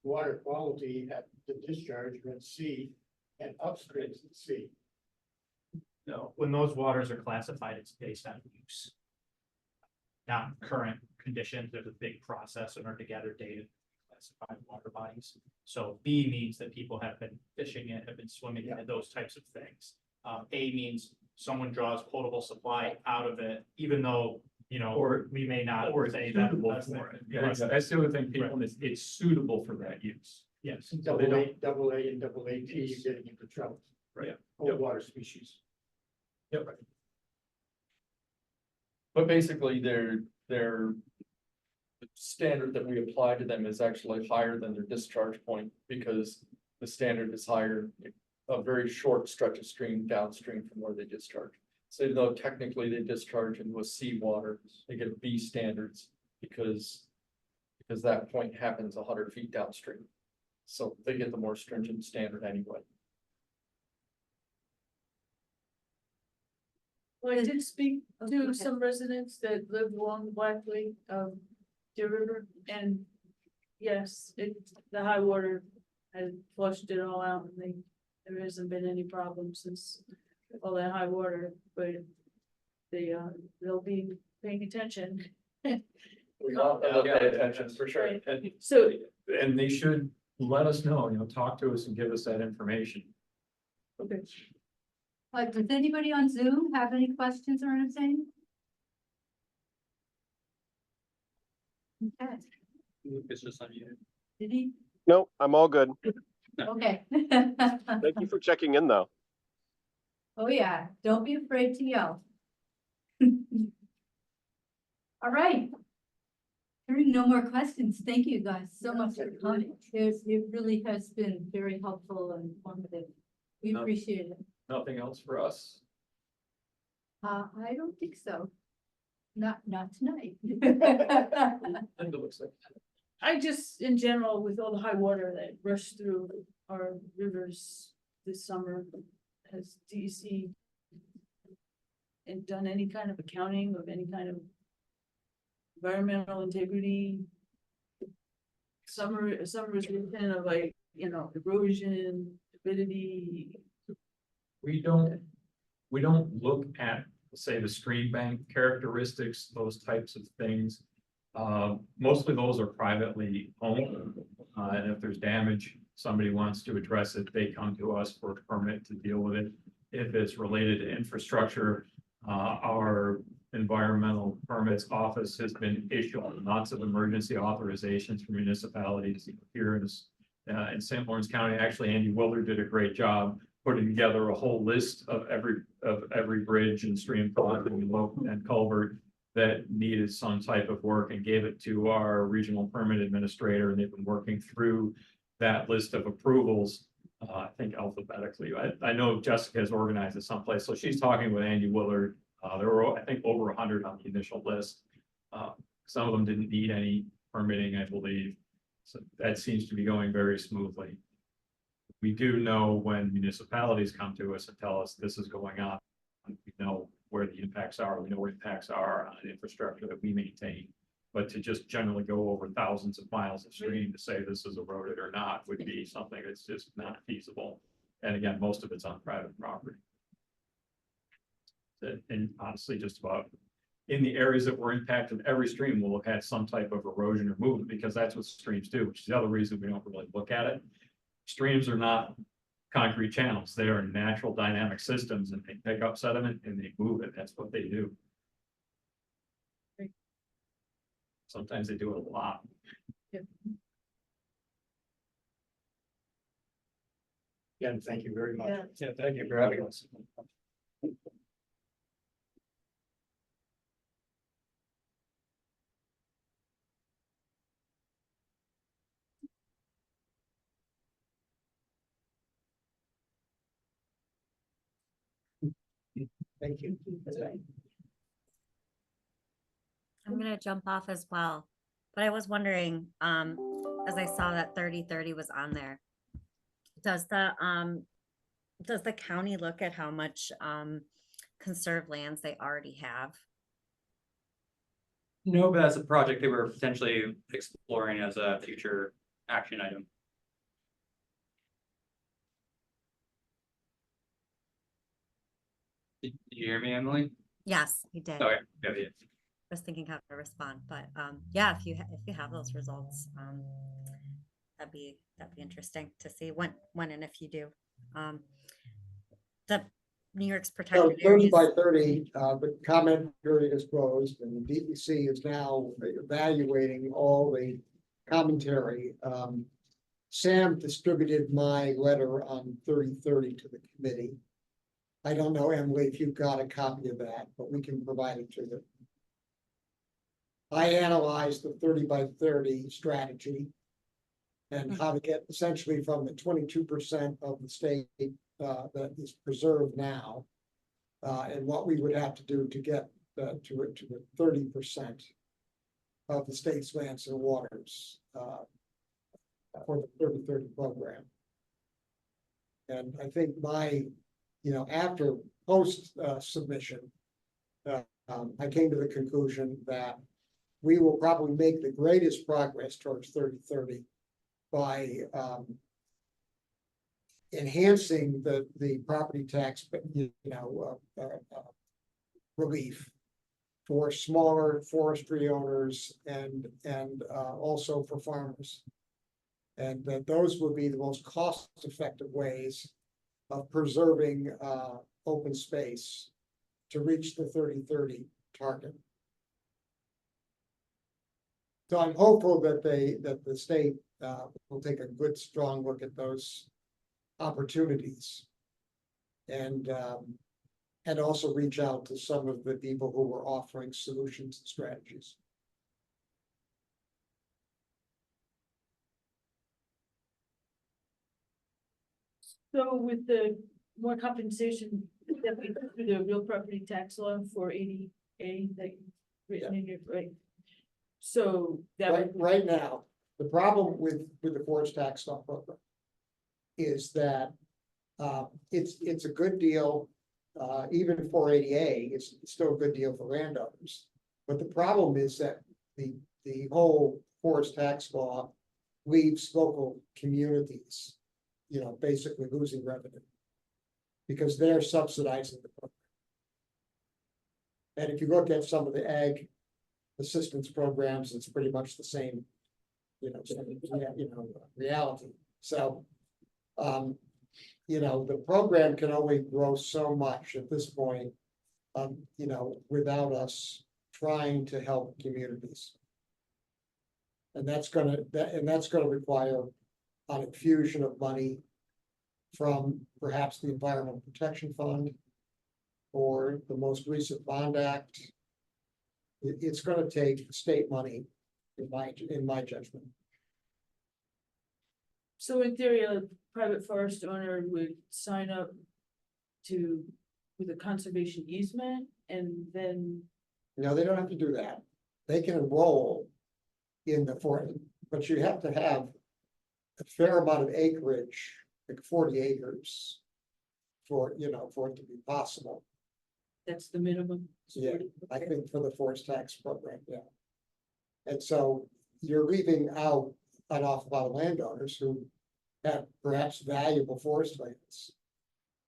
water quality at the discharge at C and upstream is at C. No, when those waters are classified, it's based on use. Not current conditions. There's a big process in order to gather data, to classify water bodies. So B means that people have been fishing it, have been swimming in it, those types of things. A means someone draws potable supply out of it, even though, you know, Or- we may not Or it's say that. suitable for it. Yeah, that's the other thing, people, is it's suitable for that use. Yes. So they don't- Double A and double AT, you're getting into trouble. Right. Cold water species. Yep. But basically, their standard that we apply to them is actually higher than their discharge point, because the standard is higher, a very short stretch of stream downstream from where they discharge. So even though technically they discharge into a C water, they get B standards because that point happens 100 feet downstream. So they get the more stringent standard anyway. Well, I did speak to some residents that live along the Blackway of Deer River, and yes, the high water has flushed it all out, and there hasn't been any problem since all that high water, but they'll be paying attention. We want them to pay attention for sure. Right. And So, and they should let us know, talk to us and give us that information. okay. Does anybody on Zoom have any questions or anything? Okay, It's just on you. did he? No, I'm all good. Okay. Thank you for checking in, though. Oh, yeah, don't be afraid to yell. All right. Hearing no more questions, thank you guys so much for coming. It really has been very helpful and informative. We No. appreciate it. Nothing else for us? I don't think so. Not tonight. Linda looks like. I just, in general, with all the high water that rushed through our rivers this summer, has DEC and done any kind of accounting of any kind of environmental integrity? Summarization of like, erosion, turbidity. We don't look at, say, the stream bank characteristics, those types of things. Mostly those are privately owned, and if there's damage, somebody wants to address it, they come to us for a permit to deal with it. If it's related to infrastructure, our environmental permits office has been issuing lots of emergency authorizations for municipalities here in St. Lawrence County. Actually, Andy Willard did a great job putting together a whole list of every bridge and stream crossing and culvert that needed some type of work, and gave it to our regional permit administrator, and they've been working through that list of approvals. I think alphabetically. I know Jessica has organized it someplace, so she's talking with Andy Willard. There were, I think, over 100 on the initial list. Some of them didn't need any permitting, I believe. So that seems to be going very smoothly. We do know when municipalities come to us and tell us this is going on, we know where the impacts are. We know where impacts are on infrastructure that we maintain. But to just generally go over thousands of miles of stream to say this is eroded or not would be something that's just not feasible. And again, most of it's on private property. And honestly, just about in the areas that were impacted, every stream will have had some type of erosion or movement, because that's what streams do, which is the other reason we don't really look at it. Streams are not concrete channels. They are natural dynamic systems, and they pick up sediment and they move it. That's what they do. Sometimes they do it a lot. Again, thank you very much. Yeah, thank you for having us. Thank you. I'm gonna jump off as well, but I was wondering, as I saw that 30/30 was on there. Does the county look at how much, conserved lands they already have? No, but that's a project that we're potentially exploring as a future action item. Did you hear me, Emily? Yes, you did. Okay, yeah. Was thinking how to respond, but yeah, if you have those results, that'd be interesting to see when and if you do. The New York's So protected 30 areas. by 30, the comment period is closed, and the DEC is now evaluating all the commentary. Sam distributed my letter on 30/30 to the committee. I don't know, Emily, if you've got a copy of that, but we can provide it to them. I analyzed the 30 by 30 strategy and how to get essentially from the 22% of the state that is preserved now, and what we would have to do to get to the 30% of the state's lands and waters for the 30/30 program. And I think after post submission, I came to the conclusion that we will probably make the greatest progress towards 30/30 by enhancing the property tax, but relief for smaller forestry owners and also for farmers. And that those would be the most cost-effective ways of preserving open space to reach the 30/30 target. So I'm hopeful that the state will take a good, strong look at those opportunities. And also reach out to some of the people who were offering solutions and strategies. So with the more compensation that we through the real property tax law for 80A that you've written in your, right? So that would. Right now, the problem with the forest tax law program is that it's a good deal, even for 80A, it's still a good deal for landowners. But the problem is that the whole forest tax law leaves local communities, basically losing revenue because they're subsidizing the program. And if you look at some of the ag assistance programs, it's pretty much the same, reality. So, the program can only grow so much at this point, without us trying to help communities. And that's gonna require an infusion of money from perhaps the Environmental Protection Fund or the most recent Bond Act. It's gonna take state money, in my judgment. So in theory, a private forest owner would sign up with a conservation easement and then. No, they don't have to do that. They can enroll in the forest, but you have to have a fair amount of acreage, like 40 acres. For it to be possible. That's the minimum. Yeah, I think for the forest tax program, yeah. And so you're leaving out an awful lot of landowners who have perhaps valuable forest lands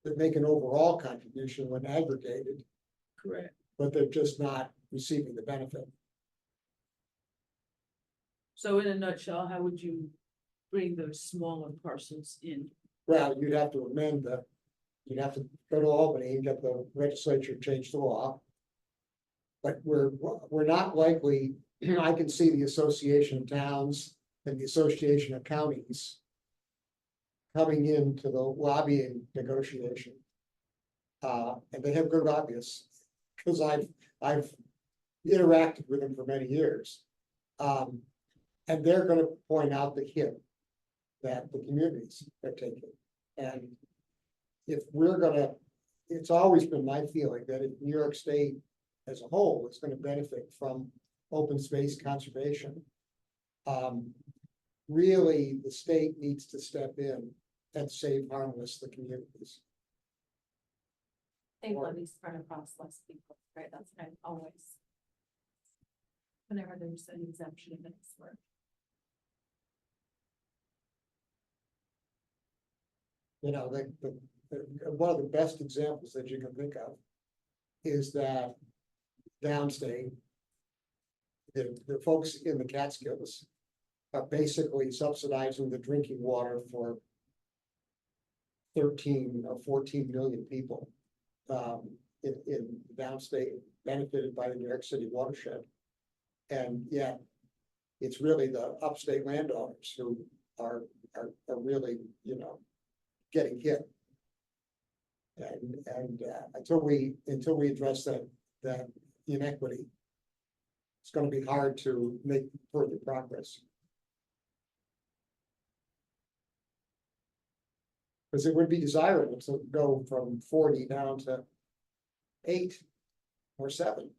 that make an overall contribution when aggregated, Correct. but they're just not receiving the benefit. So in a nutshell, how would you bring those smaller parcels in? Well, you'd have to you'd have to go to Albany and get the legislature to change the law. But we're not likely, I can see the Association of Towns and the Association of Counties coming into the lobbying negotiation. And they have good lobbyists, because I've interacted with them for many years. And they're gonna point out the hit that the communities are taking. And if we're gonna, it's always been my feeling that if New York State as a whole is gonna benefit from open space conservation, really the state needs to step in and save harmless the communities. They let me spread across less people, right? That's what I always. Whenever there's an exemption of this work. One of the best examples that you can think of is that downstate, the folks in the Catskills are basically subsidizing the drinking water for 13 or 14 million people in downstate, benefited by the New York City watershed. And yet, it's really the upstate landowners who are really, getting hit. And until we address that inequity, it's going to be hard to make further progress. Because it would be desirable to go from 40 down to 8 or 7.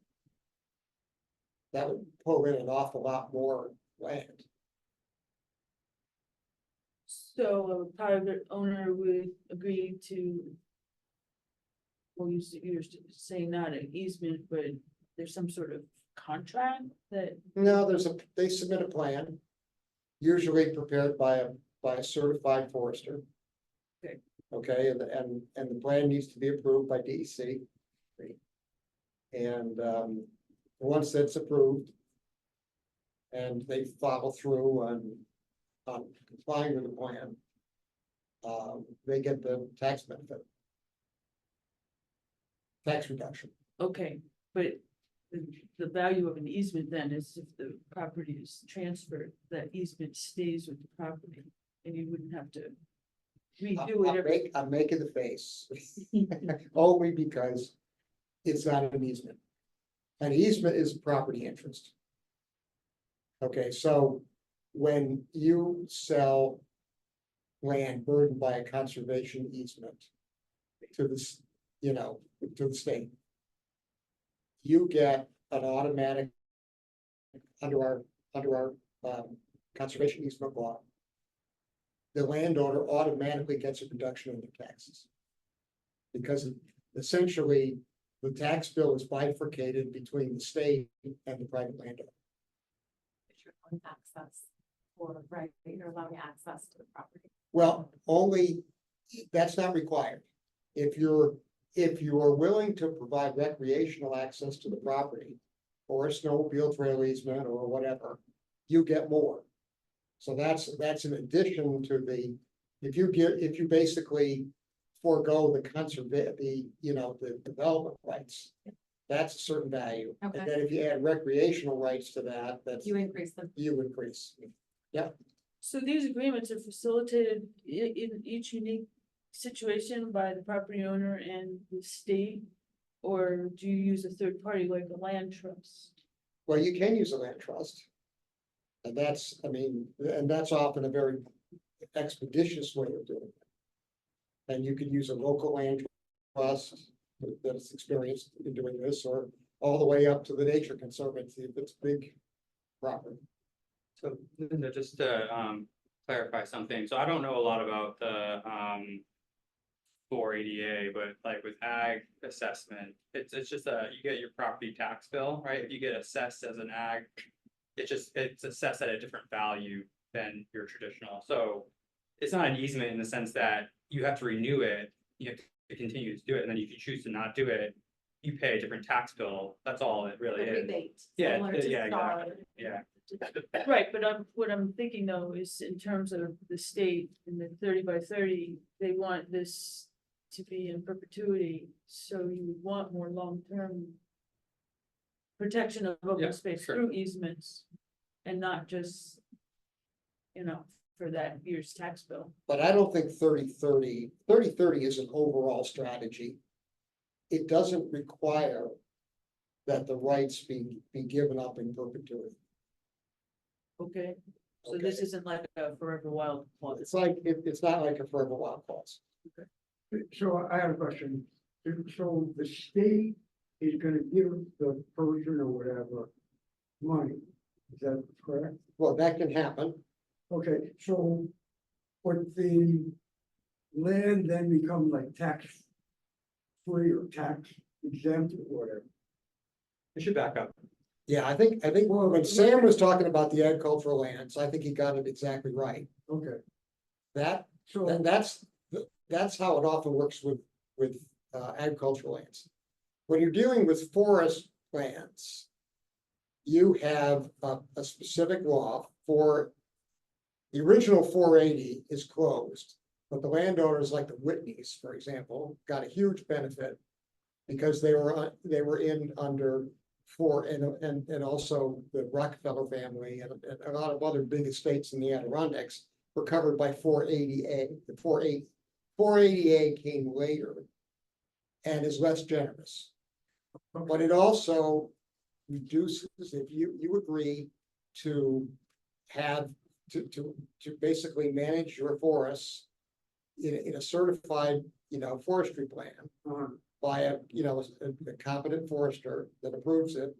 That would pull in an awful lot more land. So a private owner would agree to well, you're saying not an easement, but there's some sort of contract that, No, they submit a plan, usually prepared by a certified forester. Okay. Okay, and the plan needs to be approved by DEC. And, once that's approved. And they follow through on complying with the plan. They get the tax benefit. Tax reduction. okay, but the value of an easement then is if the property is transferred, that easement stays with the property, and you wouldn't have to redo it every. I'm making the face. Only because it's not an easement. An easement is property interest. Okay, so when you sell land burdened by a conservation easement to this, to the state, you get an automatic under our conservation easement law. The landowner automatically gets a reduction in their taxes. Because essentially, the tax bill is bifurcated between the state and the private landowner. Access or right, you're allowing access to the property. Well, only, that's not required. If you're willing to provide recreational access to the property, or a snowmobile trail easement or whatever, you get more. So that's in addition to if you basically forego the the development rights, that's a certain value. Okay. And then if you add recreational rights to that, You increase them. you increase. Yeah. So these agreements are facilitated in each unique situation by the property owner and the state? Or do you use a third party like a land trust? Well, you can use a land trust. And that's often a very expeditious way of doing it. And you could use a local land trust that's experienced in doing this, or all the way up to the nature conservancy if it's big property. So Linda, just to clarify something, so I don't know a lot about the 480A, but like with ag assessment, it's just you get your property tax bill, right? If you get assessed as an ag, it's assessed at a different value than your traditional. So it's not an easement in the sense that you have to renew it, you have to continue to do it, and then if you choose to not do it, you pay a different tax bill. That's all it really is. Rebate. Yeah, similar to yeah, STAR. exactly. Yeah. Right, but what I'm thinking though is in terms of the state in the 30 by 30, they want this to be in perpetuity, so you would want more long-term protection of open Yeah, space sure. through easements and not just, for that year's tax bill. But I don't think 30-30 is an overall strategy. It doesn't require that the rights be given up in perpetuity. Okay, so this isn't like a forever wild clause. It's not like a forever wild clause. So I have a question. So the state is gonna give the person or whatever money. Is that correct? Well, that can happen. Okay, so would the land then become like tax free or tax exempt or whatever? It should back up. Yeah, I think when Sam was talking about the agricultural lands, I think he got it exactly right. Okay, That's how it often works with agricultural lands. When you're dealing with forest lands, you have a specific law for the original 480 is closed, but the landowners like the Whitneys, for example, got a huge benefit because they were in under and also the Rockefeller family and a lot of other big estates in the Adirondacks were covered by 480A. The 480A came later and is less generous. But it also reduces, if you agree to have to basically manage your forests in a certified, forestry plan by a competent forester that approves it,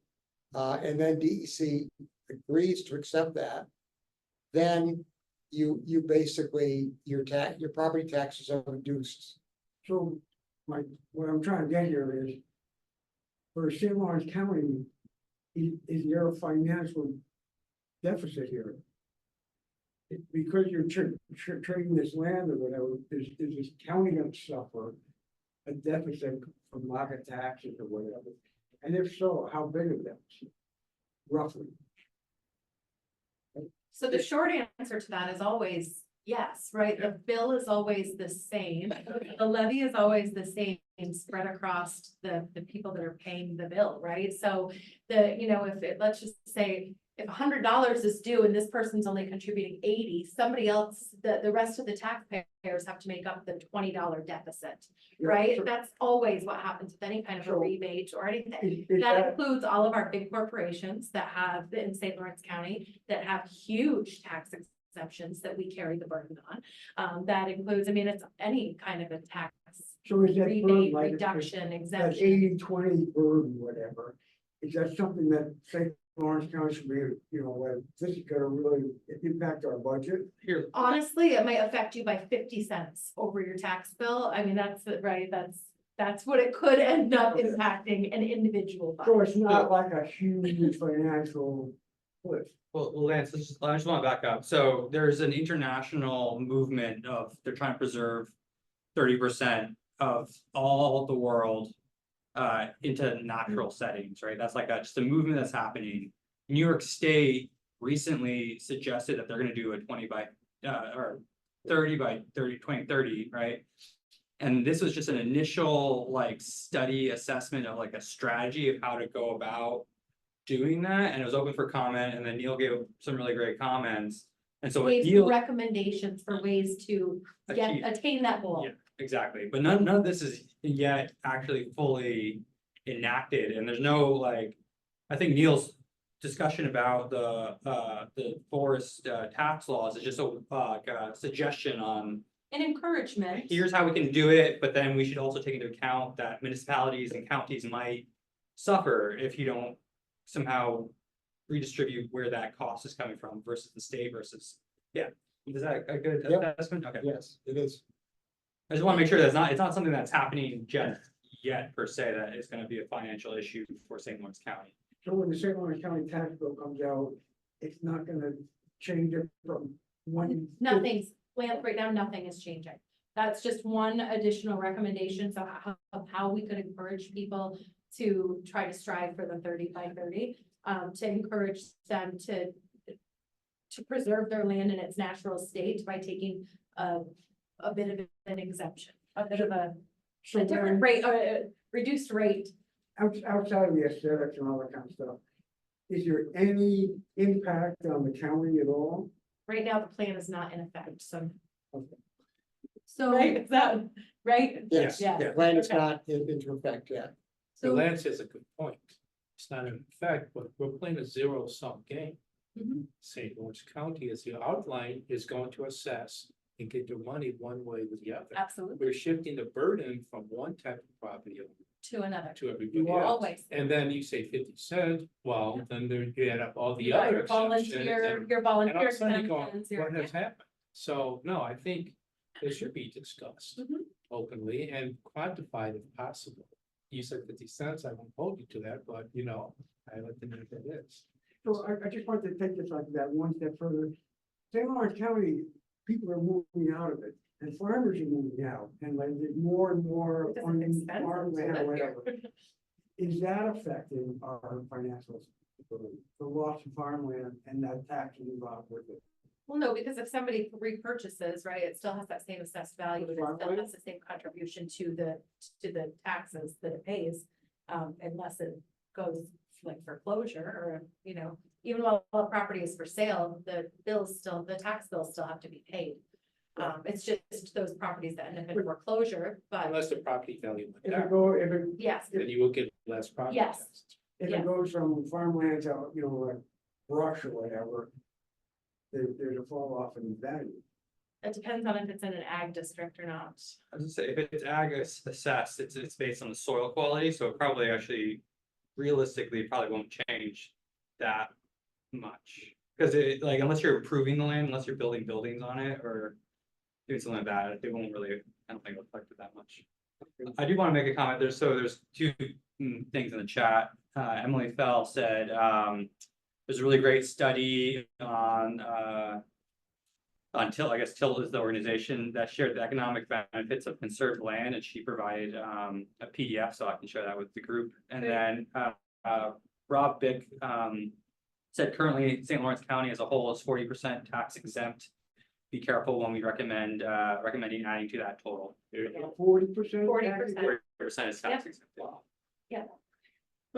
and then DEC agrees to accept that, then you basically your property taxes are reduced. so what I'm trying to get here is, for St. Lawrence County, is there a financial deficit here? Because you're trading this land or whatever, is this county gonna suffer a deficit from market taxes or whatever? And if so, how big of that, roughly? So the short answer to that is always yes, right? The bill is always the same. The levy is always the same spread across the people that are paying the bill, right? So let's just say if $100 is due and this person's only contributing 80, somebody else, the rest of the taxpayers have to make up the $20 deficit, right? That's always what happens with any kind of a rebate or anything. That includes all of our big corporations that have in St. Lawrence County that have huge tax exemptions that we carry the burden on. That includes, it's any kind of a tax So is that burden, rebate, like, reduction, that exemption. 80-20 burden, whatever, is that something that St. Lawrence County should be, this is gonna really impact our budget? Here, Honestly, it might affect you by 50 cents over your tax bill. Right. That's what it could end up impacting an individual. by. So it's not like a huge financial cliff. well, Lance, I just want to back up. So there's an international movement of, they're trying to preserve 30% of all the world into natural settings, right? That's like just a movement that's happening. New York State recently suggested that they're going to do a 20 by or 30 by 30, 2030, right? And this was just an initial study assessment of a strategy of how to go about doing that. And it was open for comment. And then Neil gave some really great comments. And so Gave Neil recommendations for ways to attain that goal. Yeah, exactly. But none of this is yet actually fully enacted. And there's no I think Neil's discussion about the forest tax laws is just a suggestion on An encouragement. here's how we can do it, but then we should also take into account that municipalities and counties might suffer if you don't somehow redistribute where that cost is coming from versus the state versus, yeah. Is that a good assessment? Okay. Yes, it is. I just want to make sure that it's not something that's happening just yet per se, that it's going to be a financial issue for St. Lawrence County. So when the St. Lawrence County tax bill comes out, it's not gonna change it from one. Nothing's, Lance, right now, nothing is changing. That's just one additional recommendation. So of how we could encourage people to try to strive for the 30 by 30, to encourage them to preserve their land in its natural state by taking a bit of an exemption, a bit of a different rate, reduced rate. Outside of the aesthetics and all that kind of stuff, is there any impact on the county at all? Right now, the plan is not in effect, so. So. Right, is that, right? Yes, Yeah. the plan is Okay. not into effect yet. So Lance has a good point. It's not in effect, but we're playing a zero-sum game. Mhm. St. Lawrence County, as you outlined, is going to assess and get their money one way or the other. Absolutely, We're shifting the burden from one type of property owner to another. to everybody else. Always. And then you say 50 cents, well, then there you add up all the You got other your exemptions. volunteer, your And all of volunteer a sudden you go, exemptions, your- what has happened? So, no, I think this should be discussed Mhm. openly and quantified if possible. You said 50 cents, I won't hold you to that, but I like to know what that is. So I just wanted to take this like that one step further. St. Lawrence County, people are moving out of it and farmers are moving out and there's more and more It's on expensive to farmland live or here. whatever. Is that affecting our financials? The loss of farmland and that tax involved with it? Well, no, because if somebody repurchases, right, it still has that same assessed value, and it still has the same contribution to the taxes that it pays. Unless it goes foreclosure or, even while the property is for sale, the tax bills still have to be paid. It's just those properties that end up in foreclosure, but Unless the property value went If down, it yes, then you will get less property Yes. taxes. If Yeah. it goes from farmland to, like brush or whatever, there's a fall off in value. it depends on if it's in an ag district or not. I was gonna say, if it's ag assessed, it's based on the soil quality, so it probably actually realistically probably won't change that much. Because unless you're improving the land, unless you're building buildings on it or doing something like that, it won't really, I don't think it'll affect it that much. I do want to make a comment. There's two things in the chat. Emily Fell said, there's a really great study on TIL. I guess TIL is the organization that shared the economic benefits of conserved land, and she provided a PDF, so I can share that with the group. And then Rob Bick said currently St. Lawrence County as a whole is 40% tax exempt. Be careful when we recommending adding to that total. 40%? 40%. 40% is tax exempt. Yeah.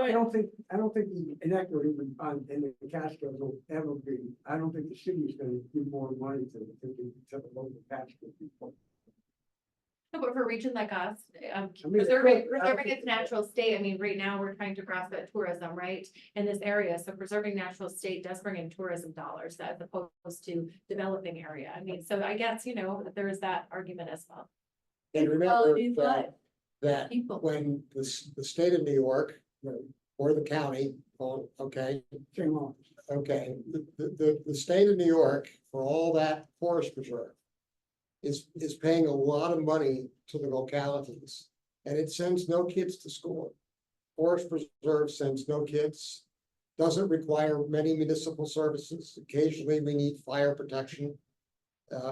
I don't think the inequity in the Catskills will ever be, I don't think the city is gonna give more money to the local Catskill people. No, but for a region like us, mean, preserving I don't its natural state, I mean, right now, we're trying to grasp at tourism, right? In this area, so preserving natural state does bring in tourism dollars as opposed to developing area. I mean, so I guess, there is that argument as well. And Well, remember you've got that people. when the state of New York, or the county, okay, Same office. okay, the state of New York, for all that forest preserve, is paying a lot of money to the localities, and it sends no kids to school. Forest preserve sends no kids, doesn't require many municipal services. Occasionally, we need fire protection,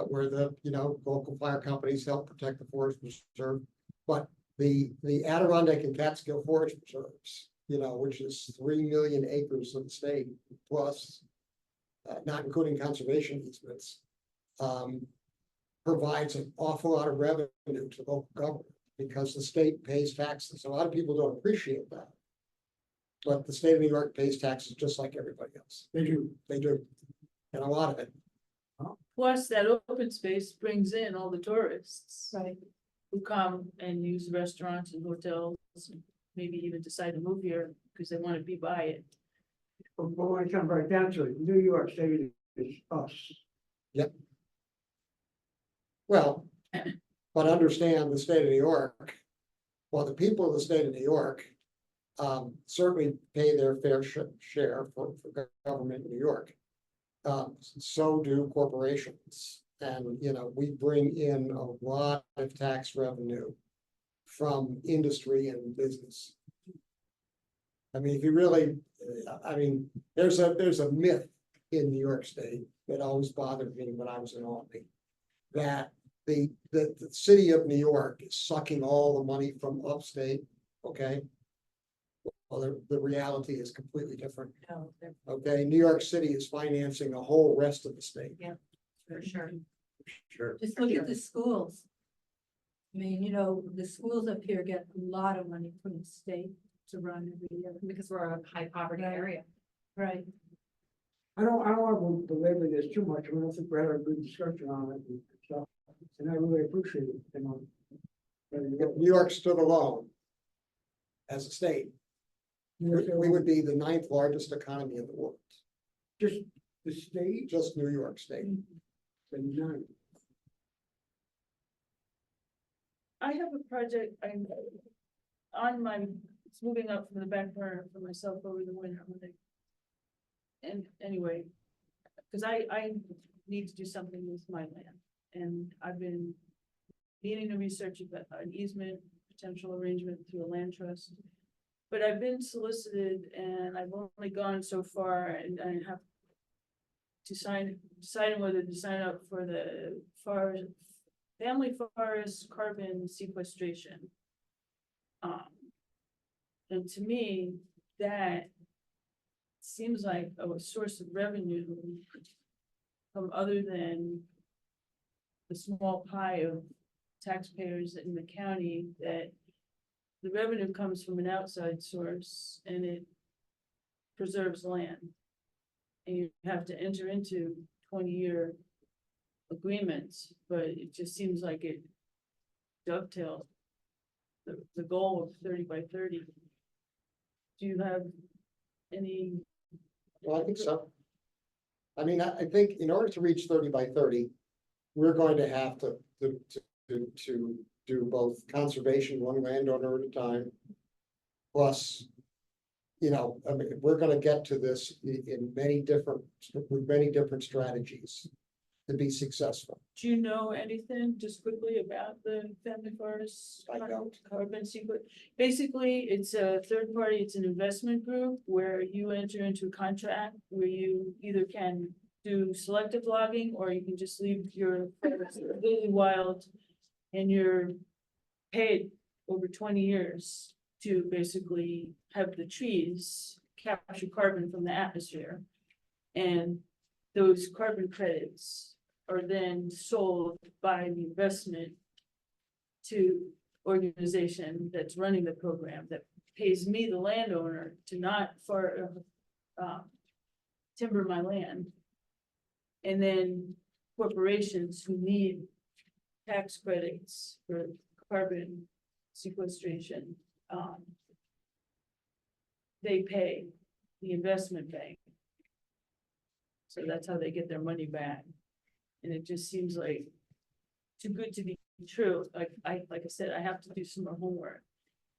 where the, local fire companies help protect the forest preserve. But the Adirondack and Catskill Forest Preserves, which is 3 million acres of the state, plus, not including conservation easements, provides an awful lot of revenue to local government because the state pays taxes. A lot of people don't appreciate that. But the state of New York pays taxes just like everybody else. They do. And a lot of it. Plus, that open space brings in all the tourists. Right. Who come and use restaurants and hotels, and maybe even decide to move here because they want to be by it. But when I come right down to it, New York State is us. Yep. Well, but understand the state of New York, well, the people of the state of New York certainly pay their fair share for government in New York. So do corporations. And, we bring in a lot of tax revenue from industry and business. I mean, if you really, there's a myth in New York State that always bothered me when I was in Albany, that the city of New York is sucking all the money from upstate, okay? Well, the reality is completely different. Okay, New York City is financing the whole rest of the state. Yeah, for sure. Sure. Just look at the schools. I mean, the schools up here get a lot of money from the state to run every year. Because we're a high poverty area. Right. I don't want to belabor this too much. I don't think we had a good discussion on it and stuff. And I really appreciate it, If New York stood alone as a state, we would be the 9th largest economy in the world. Just the state? Just New York State. And none. I have a project it's moving up from the back burner for myself over the winter. And anyway, because I need to do something with my land, and I've been needing to research an easement, potential arrangement through a land trust. But I've been solicited and I've only gone so far, and I have deciding whether to sign up for the family forest carbon sequestration. And to me, that seems like a source of revenue from other than the small pie of taxpayers in the county, that the revenue comes from an outside source and it preserves land. And you have to enter into 20-year agreements, but it just seems like it dovetails the goal of 30 by 30. Do you have any? Well, I think so. I mean, I think in order to reach 30 by 30, we're going to have to do both conservation, one landowner at a time, plus, we're going to get to this with many different strategies. to be successful. Do you know anything just quickly about the family forest? I don't. Carbon sequence. Basically, it's a third party, it's an investment group where you enter into a contract where you either can do selective logging or you can just leave your forest completely wild and you're paid over 20 years to basically have the trees capture carbon from the atmosphere. And those carbon credits are then sold by the investment to organization that's running the program that pays me, the landowner, to not timber my land. And then corporations who need tax credits for carbon sequestration, they pay the investment bank. So that's how they get their money back. And it just seems like too good to be true. Like I said, I have to do some more homework.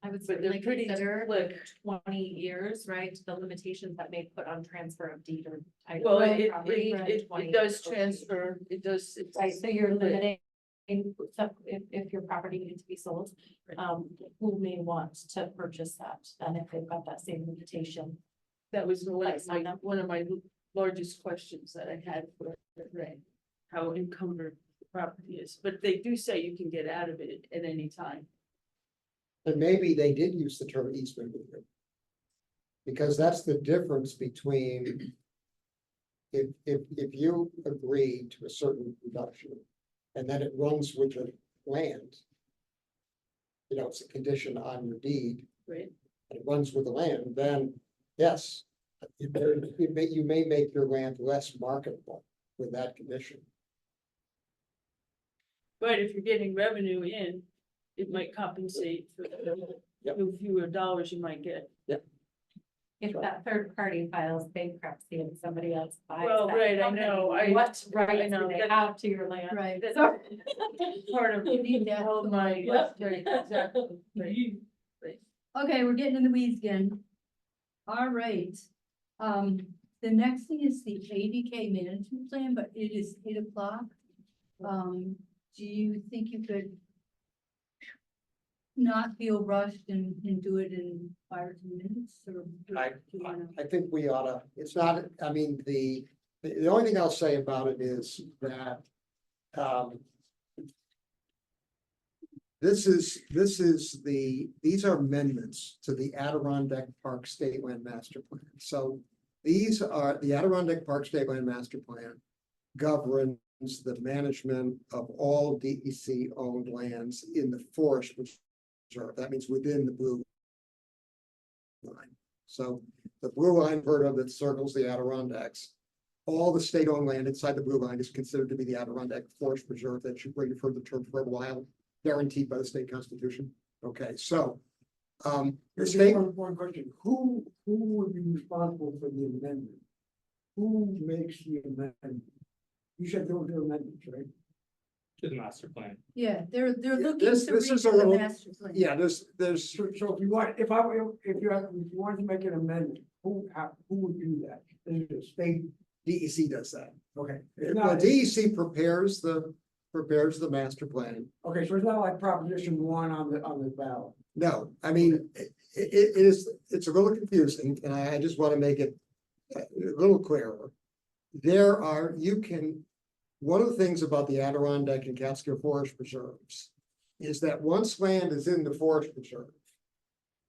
I would But they're certainly pretty consider slick. 20 years, right? The limitations that may put on transfer of deed or. title Well, of it property for 20 does years. transfer, it does. it's- Right, so you're limiting, so if your property needs to be sold, who may want to purchase that, then if they've got that same limitation. That was Like, sign up. one of my largest questions that I had for Ray. How encumbered the property is, but they do say you can get out of it at any time. And maybe they did use the term easement with you. Because that's the difference between if you agree to a certain reduction and then it runs with the land. You know, it's a condition on your deed, Right. and it runs with the land, then yes. You may make your land less marketable with that condition. But if you're getting revenue in, it might compensate for the fewer dollars you might get. If that third party files bankruptcy and somebody else buys. Well, that right, I company, know, What I rights know, do they that- have to your land? Right. That's So- part of You need that. all my. Yep. Right, exactly. Right. Okay, we're getting in the weeds again. All right. The next thing is the ADK management plan, but it is 8 o'clock. Do you think you could not feel rushed and do it in 5 or 10 minutes or? I think we oughta, it's not, I mean, the only thing I'll say about it is that, these are amendments to the Adirondack Park State Land Master Plan. So these are, the Adirondack Park State Land Master Plan governs the management of all DEC owned lands in the forest reserve. That means within the blue line. So the blue line heard of that circles the Adirondacks. All the state-owned land inside the blue line is considered to be the Adirondack Forest Reserve. That should bring you for the term for a while, guaranteed by the state constitution. Okay, so the state. One question, who would be responsible for the amendment? Who makes the amendment? You said there were amendments, right? To the master plan. Yeah, they're looking This to read is a the little, master plan. yeah, there's, So if you want, if you wanted to make an amendment, who would do that? Is it a state? DEC does that. Okay. Well, DEC prepares the master plan. Okay, so it's not like Proposition 1 on the ballot. No, I mean, it's a little confusing, and I just want to make it a little clearer. One of the things about the Adirondack and Catskill Forest Reserves is that once land is in the forest reserve,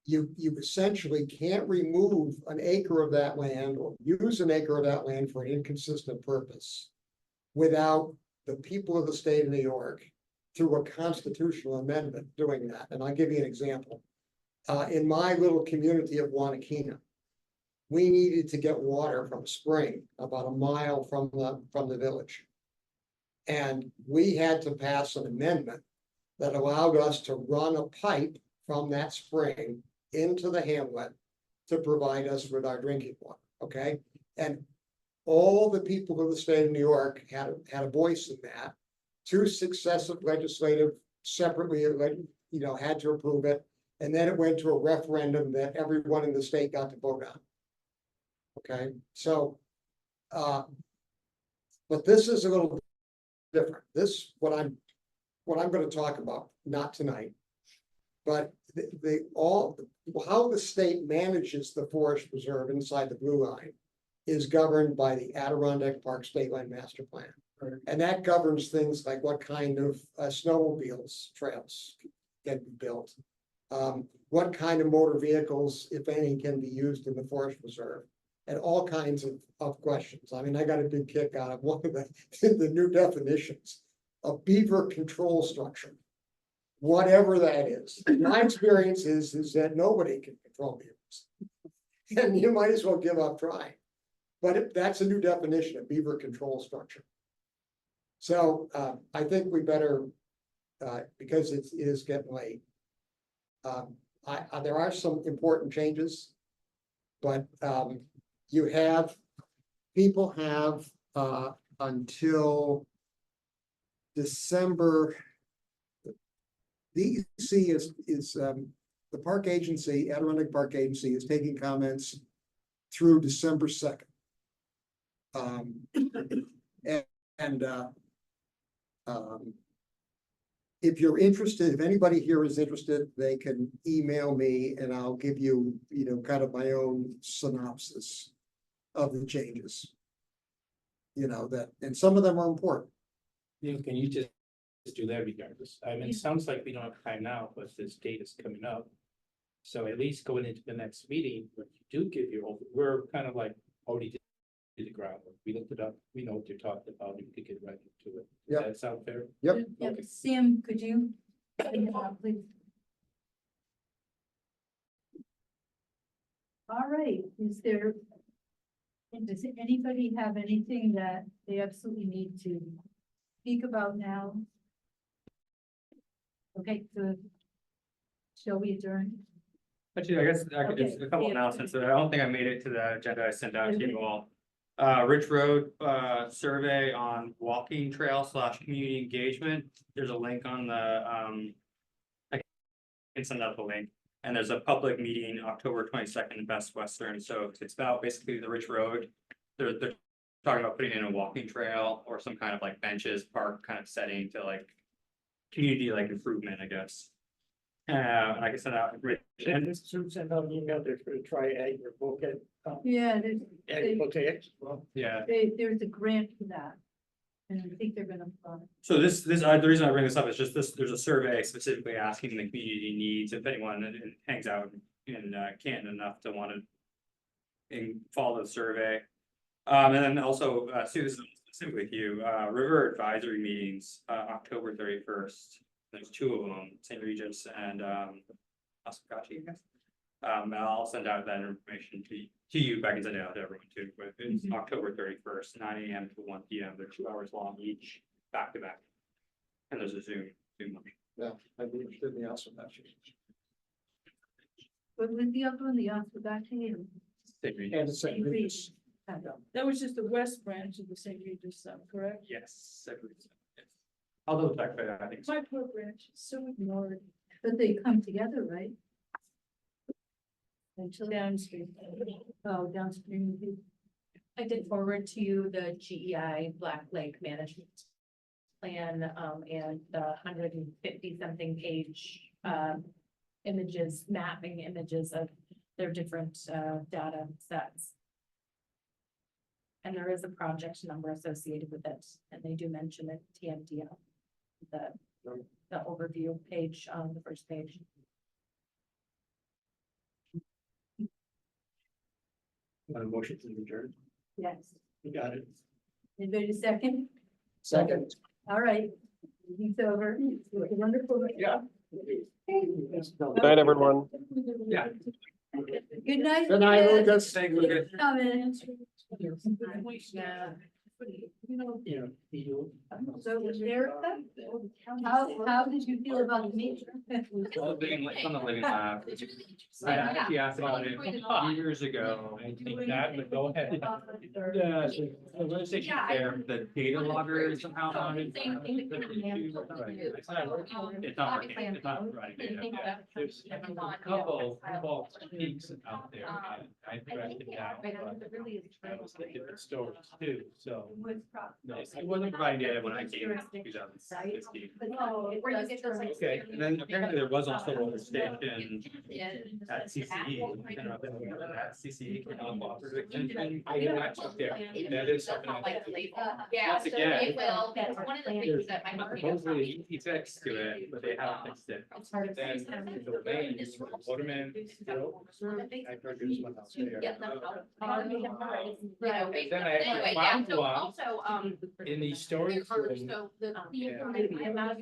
you essentially can't remove an acre of that land or use an acre of that land for an inconsistent purpose without the people of the state of New York through a constitutional amendment doing that. And I'll give you an example. In my little community of Wanakina, we needed to get water from a spring about a mile from the village. And we had to pass an amendment that allowed us to run a pipe from that spring into the hamlet to provide us with our drinking water, okay? And all the people of the state of New York had a voice in that. 2 successive legislative separately, had to approve it. And then it went to a referendum that everyone in the state got to vote on. Okay, so, but this is a little different. This, what I'm gonna talk about, not tonight. But how the state manages the forest preserve inside the blue line is governed by the Adirondack Park State Line Master Plan. And that governs things like what kind of snowmobiles trails can be built. What kind of motor vehicles, if any, can be used in the forest preserve. And all kinds of questions. I mean, I got a big kick out of one of the new definitions. A beaver control structure. Whatever that is. My experience is that nobody can control beavers. And you might as well give up trying. But that's a new definition, a beaver control structure. So I think we better, because it is getting late. There are some important changes, but people have until December. The EC is the park agency, Adirondack Park Agency, is taking comments through December 2nd. If you're interested, if anybody here is interested, they can email me and I'll give you, kind of my own synopsis of the changes. And some of them are important. Can you just do that regardless? I mean, it sounds like we don't have time now, but this date is coming up. So at least going into the next meeting, when you do give your, we're kind of like already did the groundwork. We looked it up, we know what you're talking about, we could get right into it. Yep. Does that sound fair? Yep. Yeah, Sam, could you? Please. All right, does anybody have anything that they absolutely need to speak about now? Okay, good. Shall we adjourn? Actually, I guess I could just Okay. a couple Yeah. announcements. I don't think I made it to the agenda I sent out to you all. Rich Road survey on walking trail / community engagement. There's a link on the I can send out the link. And there's a public meeting October 22nd in Best Western. So it's about basically the Rich Road. They're talking about putting in a walking trail or some kind of like benches, park kind of setting to like community like improvement, I guess. And I can send out. And this should send out an email to try agriculture. Yeah, Yeah. there's a grant for that. And I think they're gonna apply. So the reason I bring this up is just this, there's a survey specifically asking the community needs, if anyone hangs out in Canton enough to want to follow the survey. And then also, Sue, this is specifically with you, River Advisory Meetings, October 31st. There's 2 of them, St. Regis and Osakachi, I guess. And I'll send out that information to you, but I can send it out to everyone too, but it's October 31st, 9 AM to 1 PM. They're 2 hours long each, back to back. And there's a Zoom. Yeah, I'd be interested in the Osakachi. But with the other one, the Osakachi and And the St. Regis. That was just the west branch of the St. Regis, correct? Yes. Yes. I'll double check, but I think so. My poor branch is so ignored. But they come together, right? Until Downstream. Oh, downstream. I did forward to you the GEI Black Lake Management Plan, and the 150 something page, images, mapping images of their different, data sets. And there is a project number associated with it, and they do mention it, TMDL, the overview page on the first page. Motion to adjourn. Yes. You got it. Anybody second? Second. All right. Meeting's over. Wonderful. Yeah. Good night, everyone. Yeah. Good night. Good night, Lucas. Lucas. Thank you, Lucas. Coming. Yeah. So was Erica, how did you feel about the meeting? It's on the living lab. I actually asked about it a few years ago. I think that, but go ahead. Yeah, so the organization there, the data logger is somehow on it. Same thing. It's not working. It's not providing data. Yeah. There's a couple peaks out there. And I directed that, but I was looking at storage too, so. It wasn't providing data when I came in 2016. Where you get those like. Okay, and then apparently there was also a station at CCE. I don't know if anyone knows that, CCE, cooperative extension. I didn't actually there. That is something. Yeah, Once so again, it will, that's one of the things that my. supposedly he fixed to it, but they haven't fixed it. Then the lane is Waterman. I produced one out there. Get them out of. You know, And then I anyway, yeah, found so one also, in the storage room. so the. Yeah.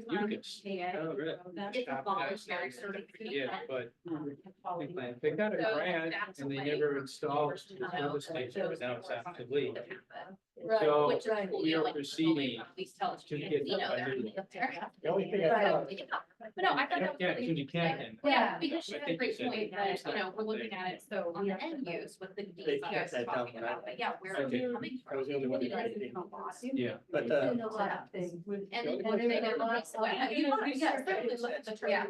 Lucas. Oh, really? It's a voluntary certification. Yeah, but they got a grant and they never installed the service station, but now it's obsolete. So Which is cool, we you know, are like, proceeding at least tell us, to you get know, a they're new- up there. The only thing I thought, But no, I thought that was Yeah, really. Judy Cannon. Yeah, because she I had a think great you said point that, you know, we're looking at it, so on the end use with the They needs you guys kept are that down, talking about, but yeah, where are Okay. we coming I was from? the only one You that know, did it's it. a lot. Yeah. but And the, you know, you want, yeah, certainly look at the term. Yeah.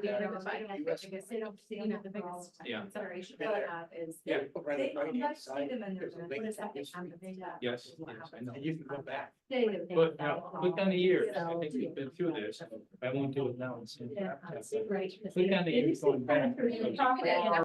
Yeah. Consideration. Yeah. right, They, right let's see inside, them in there's a there. link What is that? to this week, Yes, I know. and you can go back. But now, click on the years. I think we've been through this. I won't do it now. Yeah, right. Click on the years going back. You're talking about-